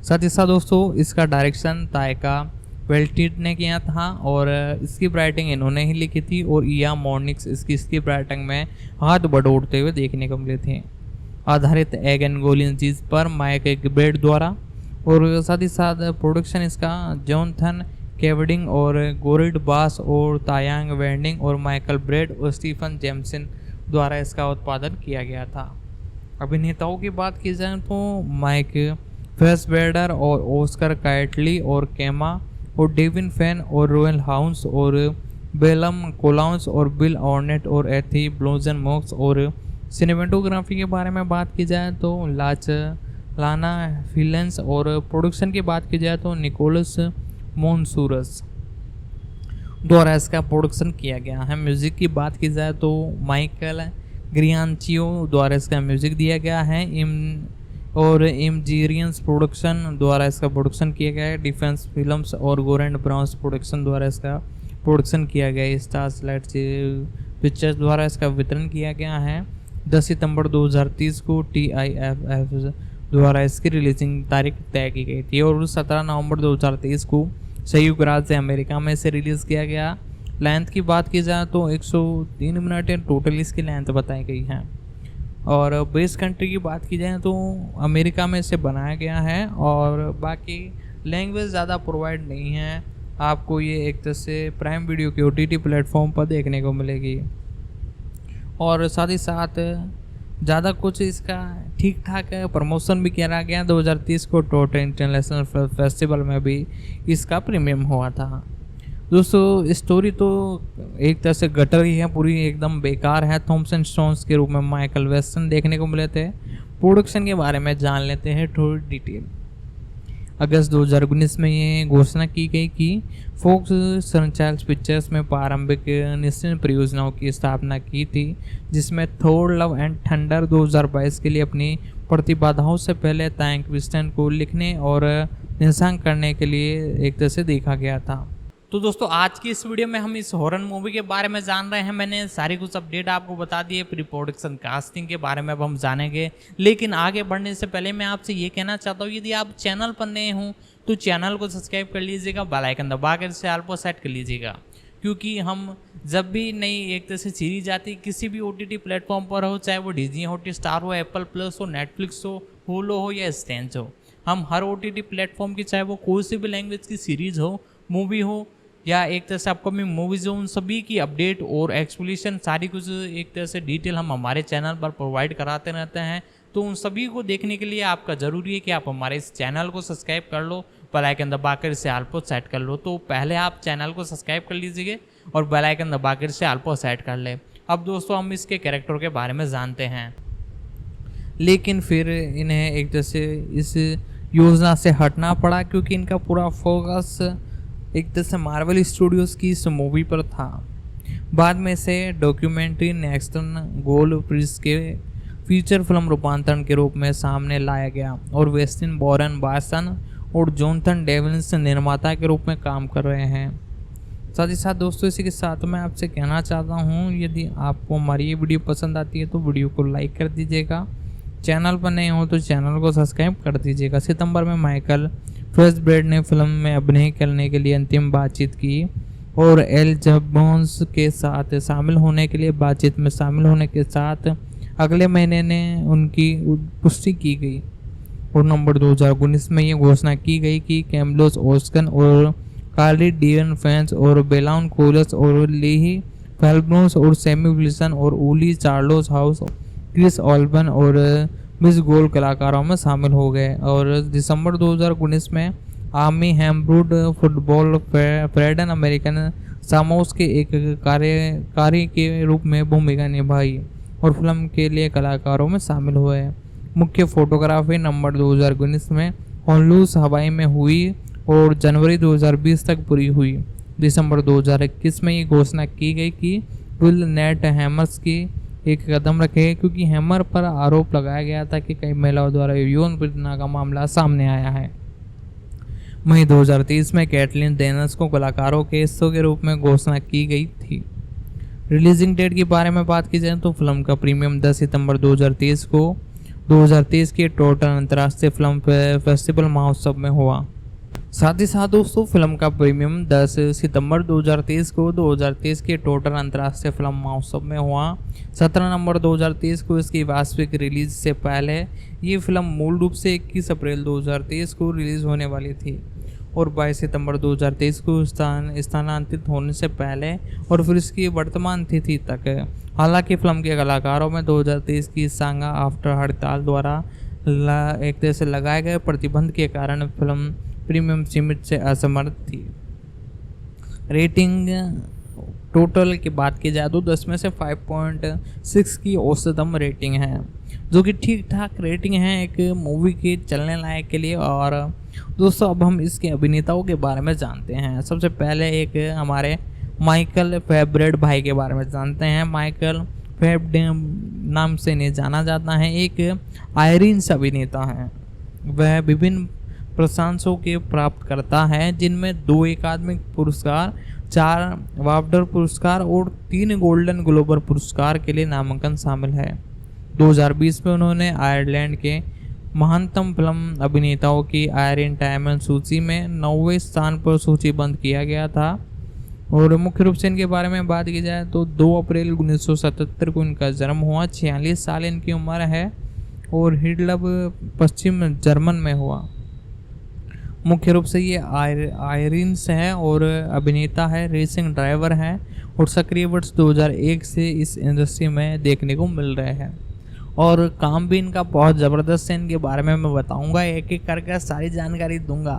साथ ही साथ दोस्तों इसका डायरेक्शन तायका वेल्टिट ने किया था और स्क्रिप्ट राइटिंग इन्होंने ही लिखी थी और इया मॉर्निक्स इसकी स्क्रिप्ट राइटिंग में हाथ बटोरते हुए देखने को मिले थे। आधारित एगन गोलिंजीज पर माइक गिब्रेड द्वारा और साथ ही साथ प्रोडक्शन इसका जॉनथन केवडिंग और गोरिड बास और तायांग वेंडिंग और माइकल ब्रेड और स्टीफन जेमसन द्वारा इसका उत्पादन किया गया था। अभिनेताओं की बात की जाए तो माइक फेसबेडर और ऑस्कर काइटली और केमा और डेविन फैन और रोयल हाउंस और बेलम कोलाउंस और बिल ऑर्नेट और एथी ब्लोजन मॉक्स और सिनेमेटोग्राफी के बारे में बात की जाए तो लाना फिलेंस और प्रोडक्शन की बात की जाए तो निकोलस मोनसूरस द्वारा इसका प्रोडक्शन किया गया है। म्यूज़िक की बात की जाए तो माइकल ग्रियानचियो द्वारा इसका म्यूज़िक दिया गया है। इमजीरियंस प्रोडक्शन द्वारा इसका प्रोडक्शन किया गया है। डिफेंस फिल्म्स और गोरेंड ब्राउन्स प्रोडक्शन द्वारा इसका प्रोडक्शन किया गया है। स्टार्स लाइट पिक्चर्स द्वारा इसका वितरण किया गया है। 10 सितंबर 2030 को TIFF द्वारा इसकी रिलीजिंग तारीख तय की गई थी और 17 नवंबर 2023 को संयुक्त राज्य अमेरिका में इसे रिलीज़ किया गया। लेंथ की बात की जाए तो 103 मिनट टोटल इसकी लेंथ बताई गई है और बेस कंट्री की बात की जाए तो अमेरिका में इसे बनाया गया है और बाकी लैंग्वेज ज़्यादा प्रोवाइड नहीं है। आपको ये एक तरह से प्राइम वीडियो के OTT प्लेटफॉर्म पर देखने को मिलेगी और साथ ही साथ ज़्यादा कुछ इसका ठीक ठाक है। प्रमोशन भी किया गया 2030 को टोरंटो इंटरनेशनल फेस्टिवल में भी इसका प्रीमियम हुआ था। दोस्तों स्टोरी तो एक तरह से गटर ही है, पूरी एकदम बेकार है। थॉमसन स्टोन्स के रूप में माइकल वेस्टन देखने को मिले थे। प्रोडक्शन के बारे में जान लेते हैं थोड़ी डिटेल। अगस्त 2019 में ये घोषणा की गई कि फोक्स सनचाइल्ड पिक्चर्स में प्रारंभिक निश्चित परियोजनाओं की स्थापना की थी, जिसमें थोर लव एंड थंडर 2022 के लिए अपनी प्रतिबाधाओं से पहले तायंग वेस्टन को लिखने और निर्देशन करने के लिए एक तरह से देखा गया था। तो दोस्तों आज की इस वीडियो में हम इस हॉरर मूवी के बारे में जान रहे हैं। मैंने सारी कुछ अपडेट आपको बता दी है। प्री प्रोडक्शन कास्टिंग के बारे में अब हम जानेंगे, लेकिन आगे बढ़ने से पहले मैं आपसे ये कहना चाहता हूँ यदि आप चैनल पर नए हों तो चैनल को सब्सक्राइब कर लीजिएगा, बेल आइकन दबा कर इसे ऑल पर सेट कर लीजिएगा, क्योंकि हम जब भी नई एक तरह से सीरीज आती किसी भी OTT प्लेटफॉर्म पर हो, चाहे वो डिज्नी हॉटस्टार हो, एप्पल प्लस हो, नेटफ्लिक्स हो, होलो हो या स्टैंड हो, हम हर OTT प्लेटफॉर्म की चाहे वो कोई सी भी लैंग्वेज की सीरीज हो, मूवी हो या एक तरह से अपकमिंग मूवीज हो, उन सभी की अपडेट और एक्सप्लेनेशन सारी कुछ एक तरह से डिटेल हम हमारे चैनल पर प्रोवाइड कराते रहते हैं। तो उन सभी को देखने के लिए आपका ज़रूरी है कि आप हमारे इस चैनल को सब्सक्राइब कर लो, बेल आइकन दबाकर इसे ऑल पर सेट कर लो। तो पहले आप चैनल को सब्सक्राइब कर लीजिए और बेल आइकन दबाकर इसे ऑल पर सेट कर ले। अब दोस्तों हम इसके कैरेक्टर के बारे में जानते हैं, लेकिन फिर इन्हें एक तरह से इस योजना से हटना पड़ा क्योंकि इनका पूरा फोकस एक तरह से मार्वल स्टूडियोज़ की इस मूवी पर था। बाद में से डॉक्यूमेंट्री नेक्स्ट गोल प्रिंस के फीचर फिल्म रूपांतरण के रूप में सामने लाया गया और वेस्टिन बॉरन बासन और जोनथन डेविल्स निर्माता के रूप में काम कर रहे हैं। साथ ही साथ दोस्तों इसी के साथ मैं आपसे कहना चाहता हूँ यदि आपको हमारी ये वीडियो पसंद आती है तो वीडियो को लाइक कर दीजिएगा, चैनल पर नए हो तो चैनल को सब्सक्राइब कर दीजिएगा। सितंबर में माइकल फेसब्रेड ने फिल्म में अभिनय करने के लिए अंतिम बातचीत की और एल जबॉन्स के साथ शामिल होने के लिए बातचीत में शामिल होने के साथ अगले महीने ने उनकी पुष्टि की गई। और नंबर 2019 में ये घोषणा की गई कि कैमलोस ओस्कन और कार्ली डीवन फैंस और बेलाउन कोलस और लीही फेल्ब्रोस और सैमी विल्सन और ऊली चार्लोस हाउस क्रिस ऑल्बन और मिस गोल कलाकारों में शामिल हो गए। और दिसंबर 2019 में आमी हैम्ब्रूड फुटबॉल फ्रेडन अमेरिकन सामोस के एक कार्यकारी के रूप में भूमिका निभाई और फिल्म के लिए कलाकारों में शामिल हुए। मुख्य फोटोग्राफी नंबर 2019 में होनोलुलु हवाई में हुई और जनवरी 2020 तक पूरी हुई। दिसंबर 2021 में ये घोषणा की गई कि विल नेट हैमर्स की एक कदम रखे क्योंकि हैमर पर आरोप लगाया गया था कि कई महिलाओं द्वारा यौन उत्पीड़न का मामला सामने आया है। मई 2023 में कैटलिन डेनस को कलाकारों के हिस्सों के रूप में घोषणा की गई थी। रिलीजिंग डेट के बारे में बात की जाए तो फिल्म का प्रीमियम 10 सितंबर 2023 को 2023 के टोरंटो अंतर्राष्ट्रीय फिल्म फेस्टिवल महोत्सव में हुआ। साथ ही साथ दोस्तों फिल्म का प्रीमियम 10 सितंबर 2023 को 2023 के टोरंटो अंतर्राष्ट्रीय फिल्म महोत्सव में हुआ। 17 नवंबर 2023 को इसकी वास्तविक रिलीज से पहले ये फिल्म मूल रूप से 21 अप्रैल 2023 को रिलीज होने वाली थी और 22 सितंबर 2023 को स्थानांतरित होने से पहले और फिर इसकी वर्तमान तिथि तक। हालांकि फिल्म के कलाकारों में 2023 की सांगा आफ्टर हड़ताल द्वारा एक तरह से लगाए गए प्रतिबंध के कारण फिल्म प्रीमियम सीमित से असमर्थ थी। रेटिंग टोटल की बात की जाए तो 10 में से 5.6 की औसतम रेटिंग है, जो कि ठीक ठाक रेटिंग है एक मूवी के चलने लायक के लिए। और दोस्तों अब हम इसके अभिनेताओं के बारे में जानते हैं। सबसे पहले एक हमारे माइकल फेब्रेड भाई के बारे में जानते हैं। माइकल फेब्रेड नाम से नहीं जाना जाता है, एक आयरिश अभिनेता है। वह विभिन्न प्रशंसाओं के प्राप्त करता है जिनमें 2 अकादमी पुरस्कार, 4 बाफ्टा पुरस्कार और 3 गोल्डन ग्लोब पुरस्कार के लिए नामांकन शामिल है। 2020 में उन्होंने आयरलैंड के महानतम फिल्म अभिनेताओं की आयरन टाइम सूची में 9वें स्थान पर सूचीबद्ध किया गया था। और मुख्य रूप से इनके बारे में बात की जाए तो 2 अप्रैल 1977 को इनका जन्म हुआ। 46 साल इनकी उम्र है और हिडलब पश्चिम जर्मन में हुआ। मुख्य रूप से ये आयरिश है और अभिनेता है, रेसिंग ड्राइवर है और सक्रिय वर्ष 2001 से इस इंडस्ट्री में देखने को मिल रहे हैं। और काम भी इनका बहुत ज़बरदस्त है। इनके बारे में मैं बताऊंगा, एक एक करके सारी जानकारी दूंगा।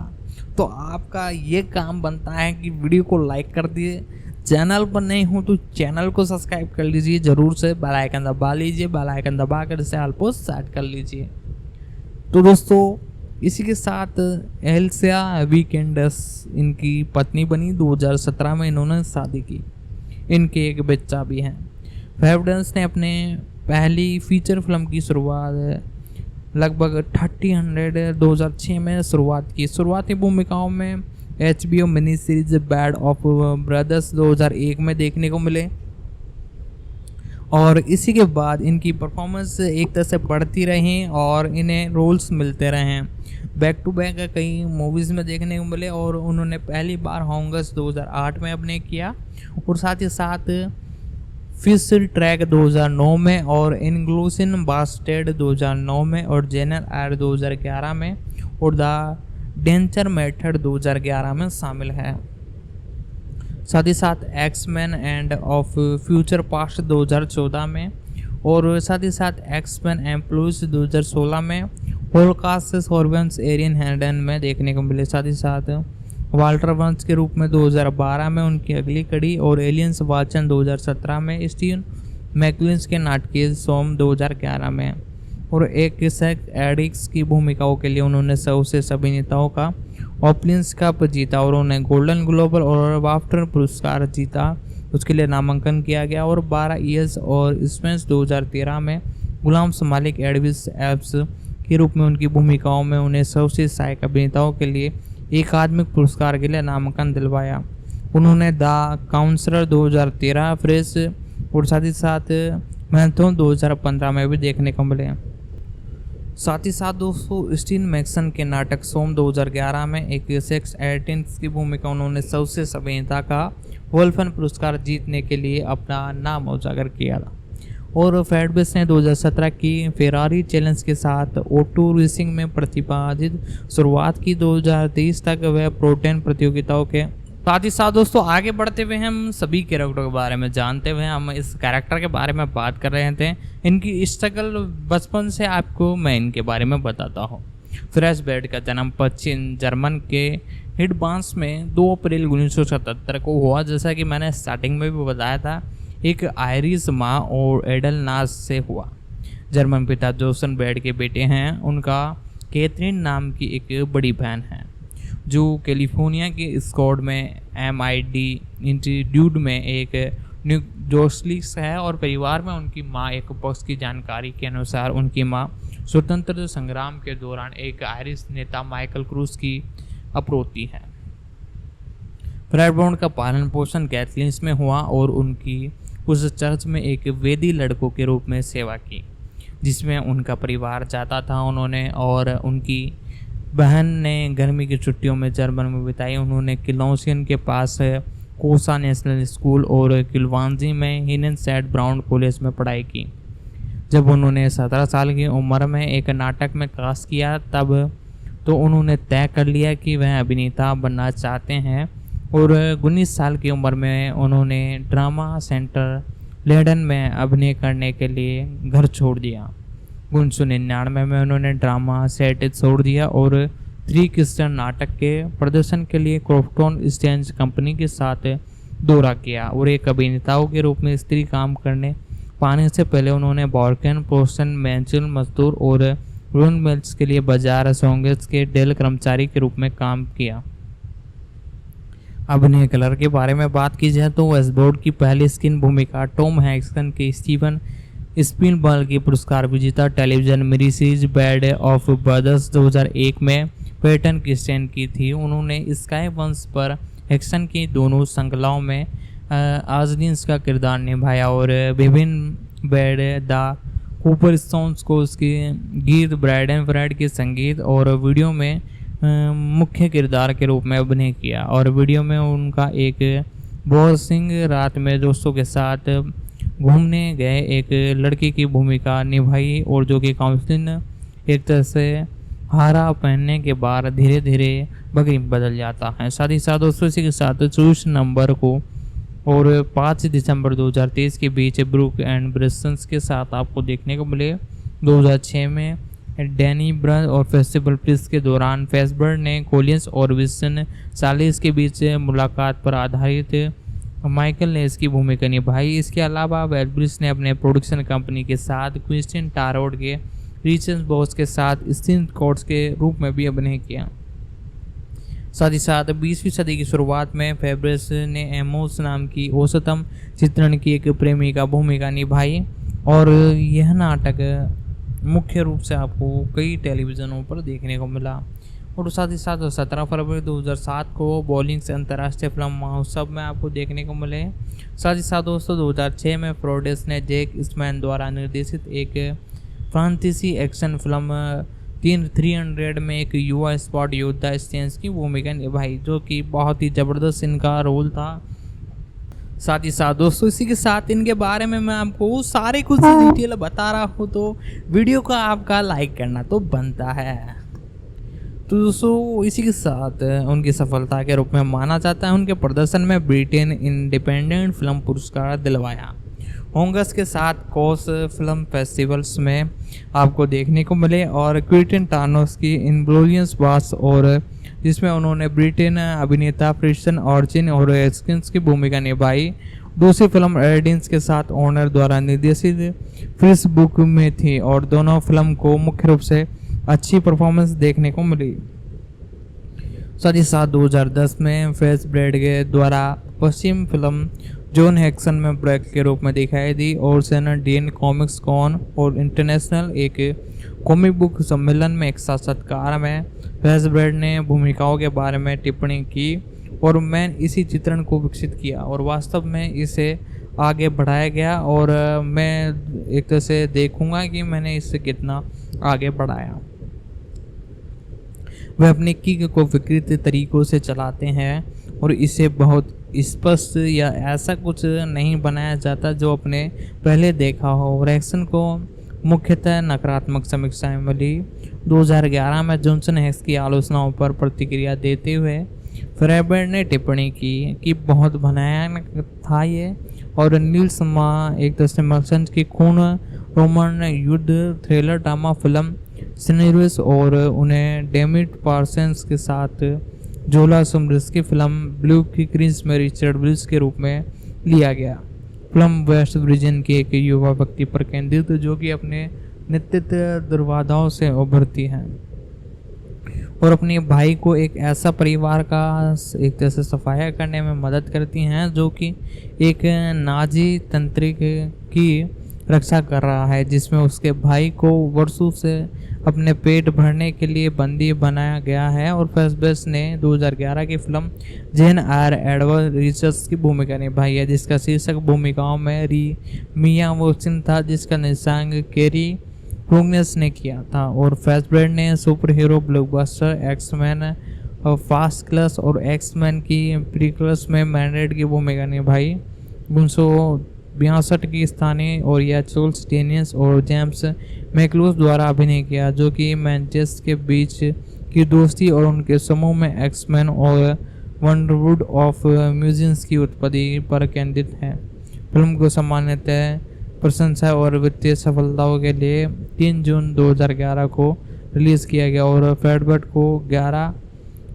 तो आपका ये काम बनता है कि वीडियो को लाइक कर दिए, चैनल पर नहीं हो तो चैनल को सब्सक्राइब कर लीजिए ज़रूर से, बेल आइकन दबा लीजिए, बेल आइकन दबा कर इसे ऑल पर सेट कर लीजिए। तो दोस्तों इसी के साथ एल्सिया वीकेंडस इनकी पत्नी बनी। 2017 में इन्होंने शादी की। इनके एक बच्चा भी है। फेब्रेड ने अपने पहली फीचर फिल्म की शुरुआत लगभग 30 2006 में शुरुआत की। शुरुआती भूमिकाओं में HBO mini series bad of brothers 2001 में देखने को मिले और इसी के बाद इनकी परफॉर्मेंस एक तरह से बढ़ती रही और इन्हें रोल्स मिलते रहे। बैक टू बैक कई मूवीज़ में देखने को मिले और उन्होंने पहली बार होंगस 2008 में अभिनय किया और साथ ही साथ फिश ट्रैक 2009 में और इनग्लोसिन बास्टेड 2009 में और जेनर आयर 2011 में और द डेंचर मेथड 2011 में शामिल है। साथ ही साथ X Men and of future past 2014 में और साथ ही साथ एक्समैन एम्प्लॉयज 2016 में होलोकास्ट सर्वेंट्स एरियन हैंडन में देखने को मिले। साथ ही साथ वाल्टर वंश के रूप में 2012 में उनकी अगली कड़ी और एलियंस वाचन 2017 में स्टीवन मैकलिन्स के नाटकीय सोम 2011 में और एक सेक्स एडिक्स की भूमिकाओं के लिए उन्होंने सर्वश्रेष्ठ अभिनेताओं का ऑपलिंस कप जीता और उन्हें गोल्डन ग्लोब और बाफ्टा पुरस्कार जीता, उसके लिए नामांकन किया गया। और 12 ईयर्स और स्पेंस 2013 में गुलाम मालिक एडविस एप्स के रूप में उनकी भूमिकाओं में उन्हें सर्वश्रेष्ठ सहायक अभिनेताओं के लिए अकादमिक पुरस्कार के लिए नामांकन दिलवाया। उन्होंने द काउंसलर 2013 फ्रेश और साथ ही साथ मैथन 2015 में भी देखने को मिले। साथ ही साथ दोस्तों स्टीन मैक्सन के नाटक सोम 2011 में एक सेक्स एडिक्ट की भूमिका उन्होंने सर्वश्रेष्ठ अभिनेता का वोल्फन पुरस्कार जीतने के लिए अपना नाम उजागर किया था। और फैडबिस ने 2017 की फेरारी चैलेंज के साथ ऑटो रेसिंग में प्रतिपादित शुरुआत की। 2023 तक वह प्रोटेन प्रतियोगिताओं के साथ ही साथ दोस्तों आगे बढ़ते हुए हम सभी कैरेक्टरों के बारे में जानते हुए हम इस कैरेक्टर के बारे में बात कर रहे थे। इनकी स्ट्रगल बचपन से आपको मैं इनके बारे में बताता हूँ। फ्रेश बेड का जन्म पश्चिम जर्मन के हिडबांस में 2 अप्रैल 1977 को हुआ। जैसा कि मैंने स्टार्टिंग में भी बताया था, एक आयरिश माँ और एडल नास से हुआ। जर्मन पिता जोसन बेड के बेटे हैं। उनका कैथरीन नाम की एक बड़ी बहन है जो कैलिफोर्निया के स्कॉड में MIT इंस्टीट्यूट में एक न्यूक्लियस है। और परिवार में उनकी माँ एक पक्ष की जानकारी के अनुसार उनकी माँ स्वतंत्रता संग्राम के दौरान एक आयरिश नेता माइकल क्रूज की अपरोती है। फ्रेडबॉन्ड का पालन पोषण कैथलिन्स में हुआ और उनकी उस चर्च में एक वेदी लड़कों के रूप में सेवा की जिसमें उनका परिवार जाता था। उन्होंने और उनकी बहन ने गर्मी की छुट्टियों में जर्मन में बिताई। उन्होंने किलौसियन के पास कोसा नेशनल स्कूल और किलवांजी में हिनन सेड ब्राउन कॉलेज में पढ़ाई की। जब उन्होंने 17 साल की उम्र में एक नाटक में कास्ट किया तब तो उन्होंने तय कर लिया कि वह अभिनेता बनना चाहते हैं। और 19 साल की उम्र में उन्होंने ड्रामा सेंटर लेडन में अभिनय करने के लिए घर छोड़ दिया। 1999 में उन्होंने ड्रामा सेट छोड़ दिया और 3 क्रिश्चियन नाटक के प्रदर्शन के लिए क्रॉफ्टन स्टेज कंपनी के साथ दौरा किया। और एक अभिनेताओं के रूप में स्त्री काम करने पाने से पहले उन्होंने बॉर्कन पोस्टन मैंचुल मजदूर और रोन मिल्स के लिए बाजार सोंगेस के डेल कर्मचारी के रूप में काम किया। अभिनय कलर के बारे में बात की जाए तो वेस्टबोर्ड की पहली स्क्रीन भूमिका टॉम हैंक्सन के स्टीवन स्पीलबर्ग की पुरस्कार विजेता television mini series bad of brothers 2001 में पैटन क्रिस्टियन की थी। उन्होंने स्काई वंश पर हैक्सन की दोनों श्रृंखलाओं में आजलिन्स का किरदार निभाया और विभिन्न बैड द कूपर स्टोन्स को उसके गीत ब्रैड एंड फ्रेड के संगीत और वीडियो में मुख्य किरदार के रूप में अभिनय किया। और वीडियो में उनका एक बॉसिंग रात में दोस्तों के साथ घूमने गए एक लड़की की भूमिका निभाई और जो कि काउंसिलिंग एक तरह से हारा पहनने के बाद धीरे धीरे बकरी बदल जाता है। साथ ही साथ दोस्तों इसी के साथ 24 नवंबर को और 5 दिसंबर 2023 के बीच ब्रूक एंड ब्रिस्टन्स के साथ आपको देखने को मिले। 2006 में डैनी ब्रन और फेस्टिवल प्रिस के दौरान फेसबर्ड ने कोलियंस और विल्सन चार्लिस के बीच मुलाकात पर आधारित माइकल ने इसकी भूमिका निभाई। इसके अलावा वेल्ब्रिस ने अपने प्रोडक्शन कंपनी के साथ क्रिस्टियन टारोड के रिचर्ड बॉस के साथ स्टीन कोर्ट्स के रूप में भी अभिनय किया। साथ ही साथ 20वीं सदी की शुरुआत में फेब्रिस ने एमोस नाम की औसतम चित्रण की एक प्रेमी का भूमिका निभाई और यह नाटक मुख्य रूप से आपको कई टेलीविजनों पर देखने को मिला। और साथ ही साथ 17 फरवरी 2007 को बॉलिंग से अंतर्राष्ट्रीय फिल्म महोत्सव में आपको देखने को मिले। साथ ही साथ दोस्तों 2006 में फ्रोडेस ने जैक स्मैन द्वारा निर्देशित एक फ्रांसीसी एक्शन फिल्म 300 में एक युवा स्पॉट योद्धा स्टेंस की भूमिका निभाई जो कि बहुत ही ज़बरदस्त इनका रोल था। साथ ही साथ दोस्तों इसी के साथ इनके बारे में मैं आपको सारे कुछ डिटेल बता रहा हूँ तो वीडियो का आपका लाइक करना तो बनता है। तो दोस्तों इसी के साथ उनकी सफलता के रूप में माना जाता है उनके प्रदर्शन में ब्रिटेन इंडिपेंडेंट फिल्म पुरस्कार दिलवाया। होंगस के साथ कोस फिल्म फेस्टिवल्स में आपको देखने को मिले और क्विंटन टारनोस की इनग्लोरियस बास और जिसमें उन्होंने ब्रिटेन अभिनेता फ्रिस्टन ऑर्चिन और एस्किन्स की भूमिका निभाई। दूसरी फिल्म एडिन्स के साथ ओनर द्वारा निर्देशित फ्रिस बुक में थी और दोनों फिल्म को मुख्य रूप से अच्छी परफॉर्मेंस देखने को मिली। साथ ही साथ 2010 में फ्रेश ब्रेड के द्वारा पश्चिम फिल्म जॉन हैक्सन में ब्रेक के रूप में दिखाई दी और सैन डीन कॉमिक्स कॉन और इंटरनेशनल एक कॉमिक बुक सम्मेलन में एक साक्षात्कार में फ्रेश ब्रेड ने भूमिकाओं के बारे में टिप्पणी की और मैं इसी चित्रण को विकसित किया और वास्तव में इसे आगे बढ़ाया गया और मैं एक तरह से देखूंगा कि मैंने इससे कितना आगे बढ़ाया। वह अपने किक को विकृत तरीकों से चलाते हैं और इसे बहुत स्पष्ट या ऐसा कुछ नहीं बनाया जाता जो अपने पहले देखा हो। रैक्सन को मुख्यतः नकारात्मक समीक्षाएं मिली। 2011 में जॉनसन हैक्स की आलोचनाओं पर प्रतिक्रिया देते हुए फ्रेबर्ड ने टिप्पणी की कि बहुत भयानक था ये, और नील समा एक दशमलव की खून रोमन युद्ध थ्रिलर ड्रामा फिल्म सिनेरियोस और उन्हें डेमिट पार्सन्स के साथ जोला सुमरिस की फिल्म ब्लू की क्रीज में रिचर्ड विल्स के रूप में लिया गया। फिल्म वेस्ट वर्जिनिया के एक युवा व्यक्ति पर केंद्रित जो कि अपने नित्य दुर्बाधाओं से उभरती है और अपने भाई को एक ऐसा परिवार का एक तरह से सफाया करने में मदद करती हैं जो कि एक नाजी तंत्रिक की रक्षा कर रहा है, जिसमें उसके भाई को वर्षों से अपने पेट भरने के लिए बंदी बनाया गया है। और फेसबेस ने 2011 की film Jane Eyre Edward Richards की भूमिका निभाई है, जिसका शीर्षक भूमिकाओं में मिया वोचिन था, जिसका निर्देशन केरी प्रोग्नेस ने किया था। और फेसबेस ने super hero blockbuster X Men first class और एक्समैन की प्रीक्वल्स में मैनरेड की भूमिका निभाई। 1962 की स्थानीय और या चोल्स डेनियस और जेम्स मैकलूस द्वारा अभिनय किया, जो कि मैनचेस के बीच की दोस्ती और उनके समूह में एक्समैन और वंडरवुड ऑफ म्यूजियम्स की उत्पत्ति पर केंद्रित है। फिल्म को सामान्यतः प्रशंसा और वित्तीय सफलताओं के लिए 3 जून 2011 को रिलीज़ किया गया और फ्रेडबर्ट को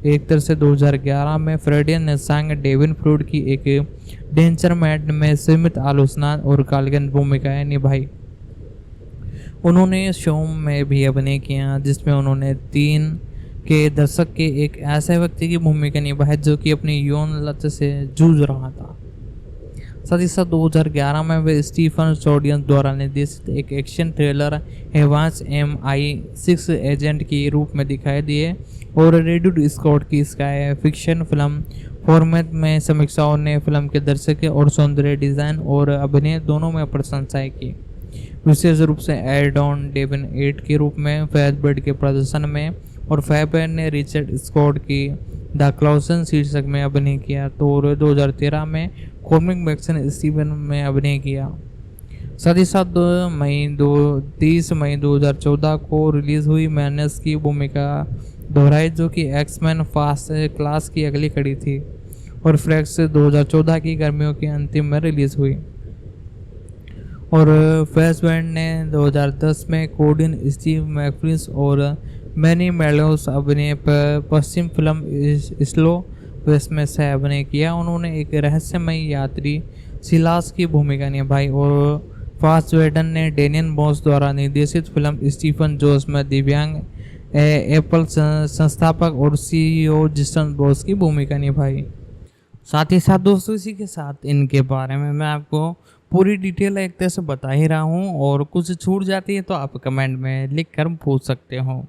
2011 में फ्रेडियन ने सांग डेविन फ्रूड की एक डेंचर मैड में सीमित आलोचना और काल्पनिक भूमिकाएं निभाई। उन्होंने शो में भी अभिनय किया जिसमें उन्होंने 3 के दशक के एक ऐसे व्यक्ति की भूमिका निभाई जो कि अपनी यौन लत से जूझ रहा था। साथ ही साथ 2011 में वे स्टीफन सोडियन द्वारा निर्देशित एक action thriller Evans MI6 agent के रूप में दिखाई दिए और रेड्यूड स्कॉट की स्काई फिक्शन फिल्म फॉर्मेट में समीक्षाओं ने फिल्म के दर्शक और सौंदर्य डिज़ाइन और अभिनय दोनों में प्रशंसाएं की। विशेष रूप से एडॉन डेविन 8 के रूप में फेसबर्ड के प्रदर्शन में और फेबर ने रिचर्ड स्कॉट की द क्लाउसन शीर्षक में अभिनय किया। तो 2013 में कॉमिक मैक्सन स्टीवन में अभिनय किया। साथ ही साथ 30 मई 2014 को रिलीज हुई मैनस की भूमिका दोहराई, जो कि एक्समैन फास्ट क्लास की अगली कड़ी थी और फ्लेक्स 2014 की गर्मियों के अंतिम में रिलीज हुई। और फेसबैंड ने 2010 में कोडिन स्टीव मैकफ्रिस और मैनी मेलोस अभिनय पर पश्चिम फिल्म स्लो वेस्ट में सह अभिनय किया। उन्होंने एक रहस्यमय यात्री सिलास की भूमिका निभाई और फास्टवेडन ने डेनियन बॉस द्वारा निर्देशित फिल्म स्टीफन जोस में दिव्यांग एप्पल संस्थापक और CEO जिस्टन बॉस की भूमिका निभाई। साथ ही साथ दोस्तों इसी के साथ इनके बारे में मैं आपको पूरी डिटेल एक तरह से बता ही रहा हूँ और कुछ छूट जाती है तो आप कमेंट में लिख कर पूछ सकते हो।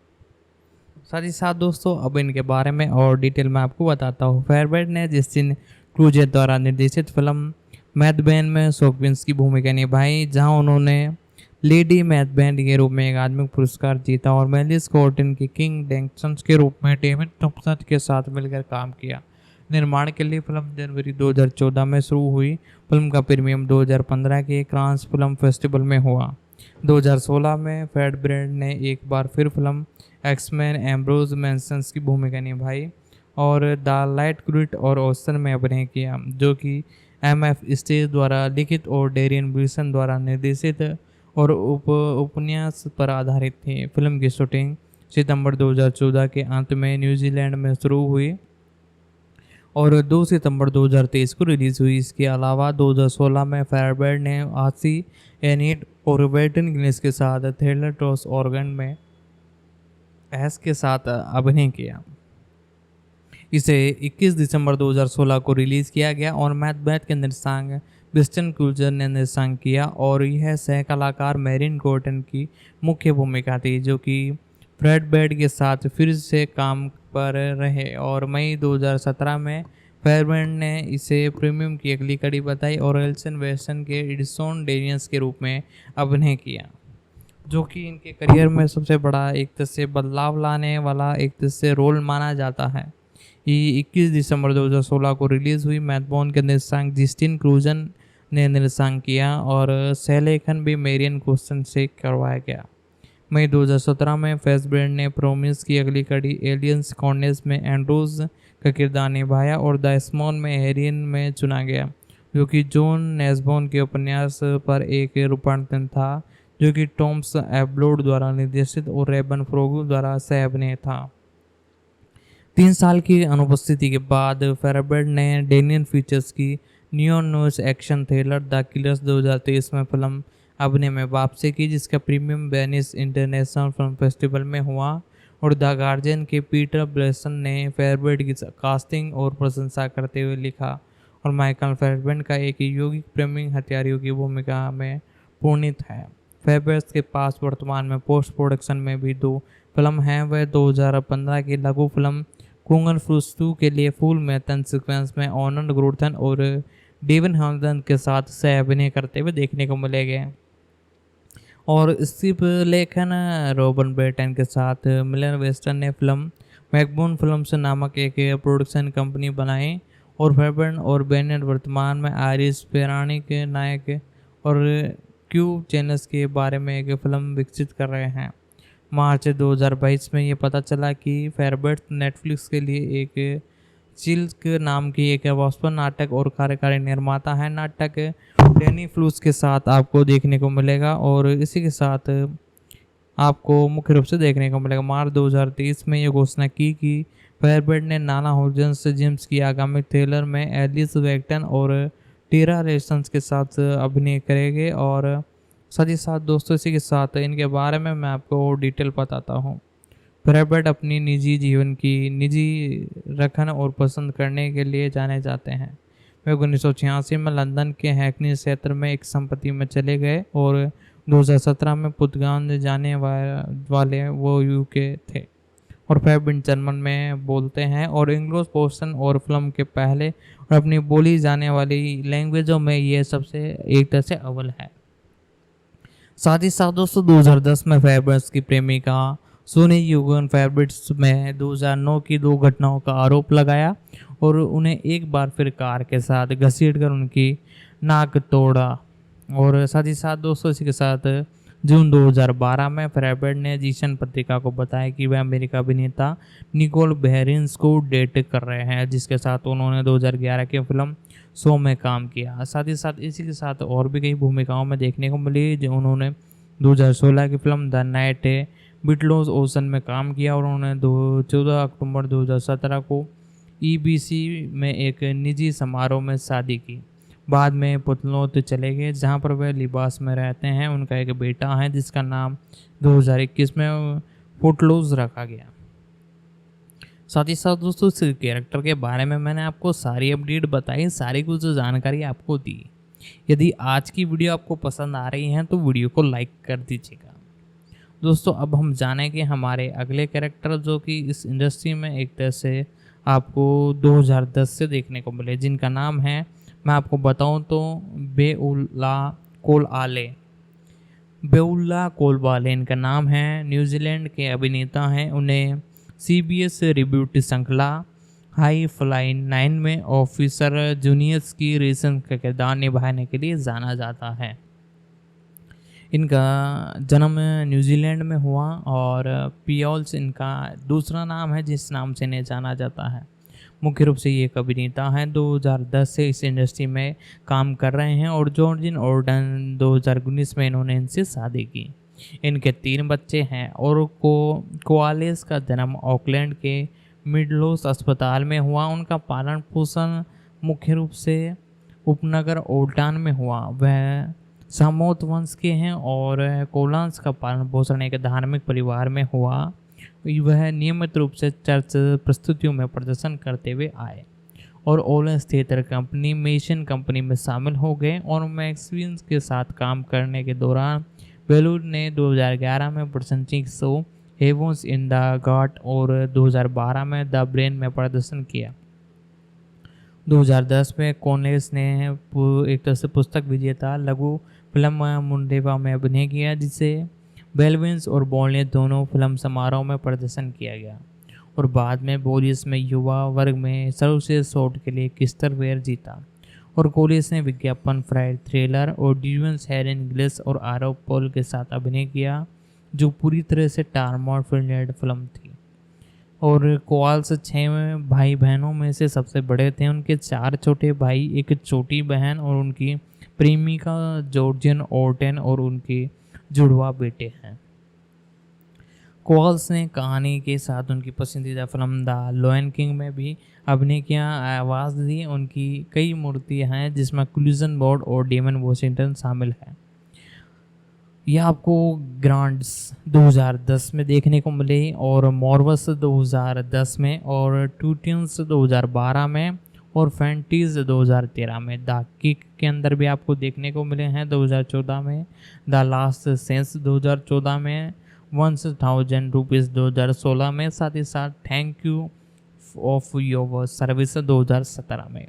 साथ ही साथ दोस्तों अब इनके बारे में और डिटेल में आपको बताता हूँ। फेयरबेड ने जस्टिन क्रूजे द्वारा निर्देशित फिल्म मैथबैन में सोकविंस की भूमिका निभाई, जहां उन्होंने लेडी मैथबैन के रूप में एक आदमी पुरस्कार जीता और मेलिस कॉर्टन की किंग डेंक्सन्स के रूप में डेविड थॉम्पसन के साथ मिलकर काम किया। निर्माण के लिए फिल्म जनवरी 2014 में शुरू हुई। फिल्म का प्रीमियम 2015 के कांस फिल्म फेस्टिवल में हुआ। 2016 में फेयरबेड ने एक बार फिर फिल्म एक्समैन एम्ब्रोज मैनसन्स की भूमिका निभाई और द लाइट क्रूट और ओसन में अभिनय किया, जो कि MF स्टेज द्वारा लिखित और डेरियन विल्सन द्वारा निर्देशित और उपन्यास पर आधारित थी। फिल्म की शूटिंग सितंबर 2014 के अंत में न्यूजीलैंड में शुरू हुई और 2 सितंबर 2023 को रिलीज हुई। इसके अलावा 2016 में फेयरबेड ने आसी एनिट और वेटन गिनेस के साथ थ्रिलर टॉस ऑर्गन में एस के साथ अभिनय किया। इसे 21 दिसंबर 2016 को रिलीज किया गया और मैथबैथ के निर्देशक विस्टन क्रूजर ने निर्देशन किया और यह सह कलाकार मैरिन कॉर्टन की मुख्य भूमिका थी, जो कि फेयरबेड के साथ फिर से काम पर रहे और मई 2017 में फेयरबैंड ने इसे प्रीमियम की अगली कड़ी बताई और एल्सन वेस्टन के एडिसन डेनियल्स के रूप में अभिनय किया, जो कि इनके करियर में सबसे बड़ा एक तरह से बदलाव लाने वाला एक तरह से रोल माना जाता है। ये 21 दिसंबर 2016 को रिलीज़ हुई। मैथबॉर्न के निर्देशक जस्टिन क्रूजन ने निर्देशन किया और सहलेखन भी मेरियन क्वेश्चन से करवाया गया। मई 2017 में फेयरबैंड ने प्रोमिस की अगली कड़ी एलियंस कॉर्नेस में एंड्रूज का किरदार निभाया और द स्मॉन में हेरियन में चुना गया, जो कि जॉन नेस्बॉन के उपन्यास पर एक रूपांतरण था, जो कि टॉम्स एब्लोड द्वारा निर्देशित और रेबन फ्रोगू द्वारा सह अभिनय था। 3 साल की अनुपस्थिति के बाद फेयरबैंड ने डेनियल फीचर्स की neo noise action thriller the killers 2023 में फिल्म अभिनय में वापसी की, जिसका premium Venice international film festival में हुआ। और द गार्जियन के पीटर ब्लेसन ने फेयरबैंड की कास्टिंग और प्रशंसा करते हुए लिखा और माइकल फेयरबैंड का एक यौगिक प्रेमी हत्यारियों की भूमिका में पुनीत है। फेयरबैंड के पास वर्तमान में पोस्ट प्रोडक्शन में भी 2 फिल्म हैं। वह 2015 की लघु फिल्म कुंगन फ्रूस 2 के लिए फुल मैथन सीक्वेंस में ऑनन ग्रोथन और डेविन हॉलदन के साथ सह अभिनय करते हुए देखने को मिलेंगे। और स्क्रिप्ट लेखन रॉबर्ट बेटन के साथ मिलन वेस्टन ने फिल्म मैकबून फिल्म्स नामक एक प्रोडक्शन कंपनी बनाई और फेयरबैंड और बेनेट वर्तमान में आयरिश पौराणिक नायक और क्यू चैनल्स के बारे में एक फिल्म विकसित कर रहे हैं। मार्च 2022 में ये पता चला कि फेयरबैंड नेटफ्लिक्स के लिए एक चिल्क नाम की एक वास्तव नाटक और कार्यकारी निर्माता है। नाटक डैनी फ्लूस के साथ आपको देखने को मिलेगा और इसी के साथ आपको मुख्य रूप से देखने को मिलेगा। मार्च 2023 में ये घोषणा की कि फेयरबैंड ने नाना हॉजन्स जेम्स की आगामी थ्रिलर में एलिस वेक्टन और टीरा रेशंस के साथ अभिनय करेंगे। और साथ ही साथ दोस्तों इसी के साथ इनके बारे में मैं आपको और डिटेल बताता हूँ। फेयरबैंड अपनी निजी जीवन की निजी रखन और पसंद करने के लिए जाने जाते हैं। वे 1986 में लंदन के हैकनी क्षेत्र में एक संपत्ति में चले गए और 2017 में पुर्तगाल जाने वाले वो यूके थे और फेयरबैंड जर्मन में बोलते हैं और इंग्लिश पोर्शन और फिल्म के पहले और अपनी बोली जाने वाली लैंग्वेजों में ये सबसे एक तरह से अव्वल है। साथ ही साथ दोस्तों 2010 में फेयरबैंड की प्रेमिका सोनी यूगन फेयरबैंड में 2009 की 2 घटनाओं का आरोप लगाया और उन्हें एक बार फिर कार के साथ घसीटकर उनकी नाक तोड़ा। और साथ ही साथ दोस्तों इसी के साथ जून 2012 में फेयरबैंड ने जीसन पत्रिका को बताया कि वह अमेरिका अभिनेता निकोल बेहरिन्स को डेट कर रहे हैं, जिसके साथ उन्होंने 2011 की फिल्म शो में काम किया। साथ ही साथ इसी के साथ और भी कई भूमिकाओं में देखने को मिली, जो उन्होंने 2016 की फिल्म द नाइट बिटलोस ओशन में काम किया और उन्होंने 14 अक्टूबर 2017 को EBC में एक निजी समारोह में शादी की। बाद में पुतलोत चले गए, जहां पर वह लिबास में रहते हैं। उनका एक बेटा है जिसका नाम 2021 में फुटलूज रखा गया। साथ ही साथ दोस्तों इस कैरेक्टर के बारे में मैंने आपको सारी अपडेट बताई, सारी कुछ जानकारी आपको दी। यदि आज की वीडियो आपको पसंद आ रही है तो वीडियो को लाइक कर दीजिएगा। दोस्तों अब हम जानेंगे हमारे अगले कैरेक्टर, जो कि इस इंडस्ट्री में एक तरह से आपको 2010 से देखने को मिले, जिनका नाम है, मैं आपको बताऊं तो बेउल्ला कोलआले। बेउल्ला कोलबाले इनका नाम है। न्यूजीलैंड के अभिनेता हैं। उन्हें CBS रिब्यूटी श्रृंखला हाई फ्लाई 9 में ऑफिसर जूनियर्स की रेसन का किरदार निभाने के लिए जाना जाता है। इनका जन्म न्यूजीलैंड में हुआ और पियोल्स इनका दूसरा नाम है जिस नाम से इन्हें जाना जाता है। मुख्य रूप से ये एक अभिनेता हैं। 2010 से इस इंडस्ट्री में काम कर रहे हैं और जॉर्जिन ऑर्डन 2019 में इन्होंने इनसे शादी की। इनके 3 बच्चे हैं और कोआलेस का जन्म ऑकलैंड के मिडलोस अस्पताल में हुआ। उनका पालन पोषण मुख्य रूप से उपनगर ओल्टान में हुआ। वह सामोत वंश के हैं और कोलांस का पालन पोषण एक धार्मिक परिवार में हुआ। वह नियमित रूप से चर्च प्रस्तुतियों में प्रदर्शन करते हुए आए और ओलेंस थिएटर कंपनी मेशन कंपनी में शामिल हो गए और मैक्सविंस के साथ काम करने के दौरान बेलूड ने 2011 में प्रशंसित शो हेवंस इन द गॉट और 2012 में द ब्रेन में प्रदर्शन किया। 2010 में कोनेस ने एक तरह से पुस्तक विजेता लघु फिल्म मुंडेवा में अभिनय किया, जिसे बेलविंस और बॉल ने दोनों फिल्म समारोह में प्रदर्शन किया गया। और बाद में बोरिस में युवा वर्ग में सर्वश्रेष्ठ शॉट के लिए किस्टरवेयर जीता। और कोलिस ने विज्ञापन, फ्राइड, थ्रिलर और ड्यून्स, हेरन गिलिस और आरव पॉल के साथ अभिनय किया, जो पूरी तरह से टारमोर फिल्म थी। और कोआल्स 6 भाई बहनों में से सबसे बड़े थे। उनके 4 छोटे भाई, एक छोटी बहन और उनकी प्रेमिका जॉर्जियन ऑर्टन और उनके जुड़वा बेटे हैं। कोआल्स ने कहानी के साथ उनकी पसंदीदा फिल्म द लायन किंग में भी अभिनय किया, आवाज़ दी। उनकी कई मूर्तियाँ हैं जिसमें क्लूजन बोर्ड और डेमन वॉशिंगटन शामिल है। यह आपको ग्रांड्स 2010 में देखने को मिले और मॉर्वस 2010 में और ट्यूटियंस 2012 में और फैंटीज 2013 में। द किक के अंदर भी आपको देखने को मिले हैं 2014 में। द लास्ट सेंस 2014 में। 1000 रुपीज़ 2016 में। साथ ही साथ thank you of your service 2017 में।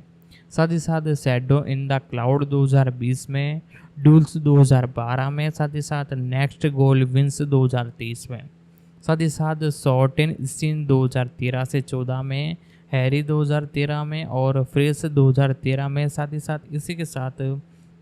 साथ ही साथ शैडो इन द क्लाउड 2020 में। डूल्स 2012 में। साथ ही साथ नेक्स्ट गोल विंस 2023 में। साथ ही साथ शॉर्ट एंड स्टीन 2013 से 14 में। हैरी 2013 में और फ्रेस 2013 में। साथ ही साथ इसी के साथ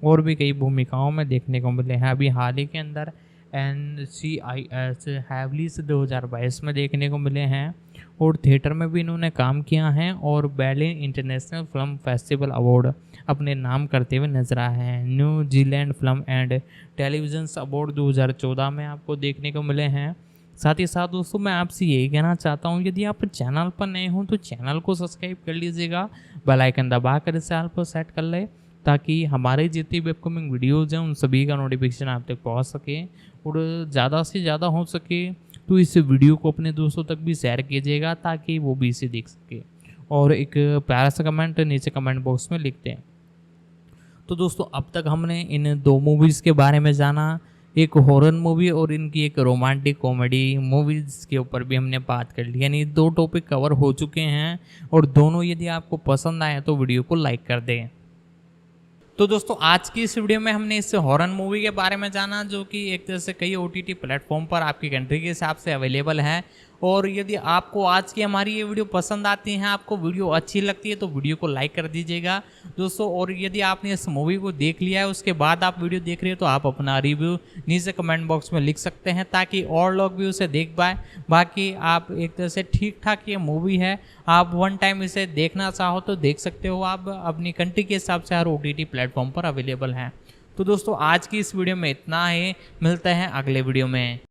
और भी कई भूमिकाओं में देखने को मिले हैं। अभी हाल ही के अंदर NCIS हैवलीस 2022 में देखने को मिले हैं और थिएटर में भी इन्होंने काम किया है और berlin international film festival award अपने नाम करते हुए नजर आए हैं। New Zealand film and television award 2014 में आपको देखने को मिले हैं। साथ ही साथ दोस्तों मैं आपसे यही कहना चाहता हूँ, यदि आप चैनल पर नए हों तो चैनल को सब्सक्राइब कर लीजिएगा, बेल आइकन दबा कर इसे ऑल पर सेट कर ले, ताकि हमारे जितनी भी अपकमिंग वीडियोज़ हैं उन सभी का नोटिफिकेशन आप तक पहुँच सके। और ज़्यादा से ज़्यादा हो सके तो इस वीडियो को अपने दोस्तों तक भी शेयर कीजिएगा, ताकि वो भी इसे देख सके और एक प्यारा सा कमेंट नीचे कमेंट बॉक्स में लिखते हैं। तो दोस्तों अब तक हमने इन 2 मूवीज़ के बारे में जाना, एक हॉरर मूवी और इनकी एक रोमांटिक कॉमेडी मूवीज़ के ऊपर भी हमने बात कर ली, यानी 2 टॉपिक कवर हो चुके हैं और दोनों यदि आपको पसंद आए तो वीडियो को लाइक कर दें। तो दोस्तों आज की इस वीडियो में हमने इस हॉरर मूवी के बारे में जाना, जो कि एक तरह से कई OTT प्लेटफॉर्म पर आपकी कंट्री के हिसाब से अवेलेबल है। और यदि आपको आज की हमारी ये वीडियो पसंद आती है, आपको वीडियो अच्छी लगती है, तो वीडियो को लाइक कर दीजिएगा दोस्तों। और यदि आपने इस मूवी को देख लिया है, उसके बाद आप वीडियो देख रहे हो, तो आप अपना रिव्यू नीचे कमेंट बॉक्स में लिख सकते हैं, ताकि और लोग भी उसे देख पाए। बाकी आप एक तरह से ठीक ठाक ये मूवी है, आप 1 टाइम इसे देखना चाहो तो देख सकते हो। आप अपनी कंट्री के हिसाब से हर OTT प्लेटफॉर्म पर अवेलेबल हैं। तो दोस्तों आज की इस वीडियो में इतना ही, मिलते हैं अगले वीडियो में।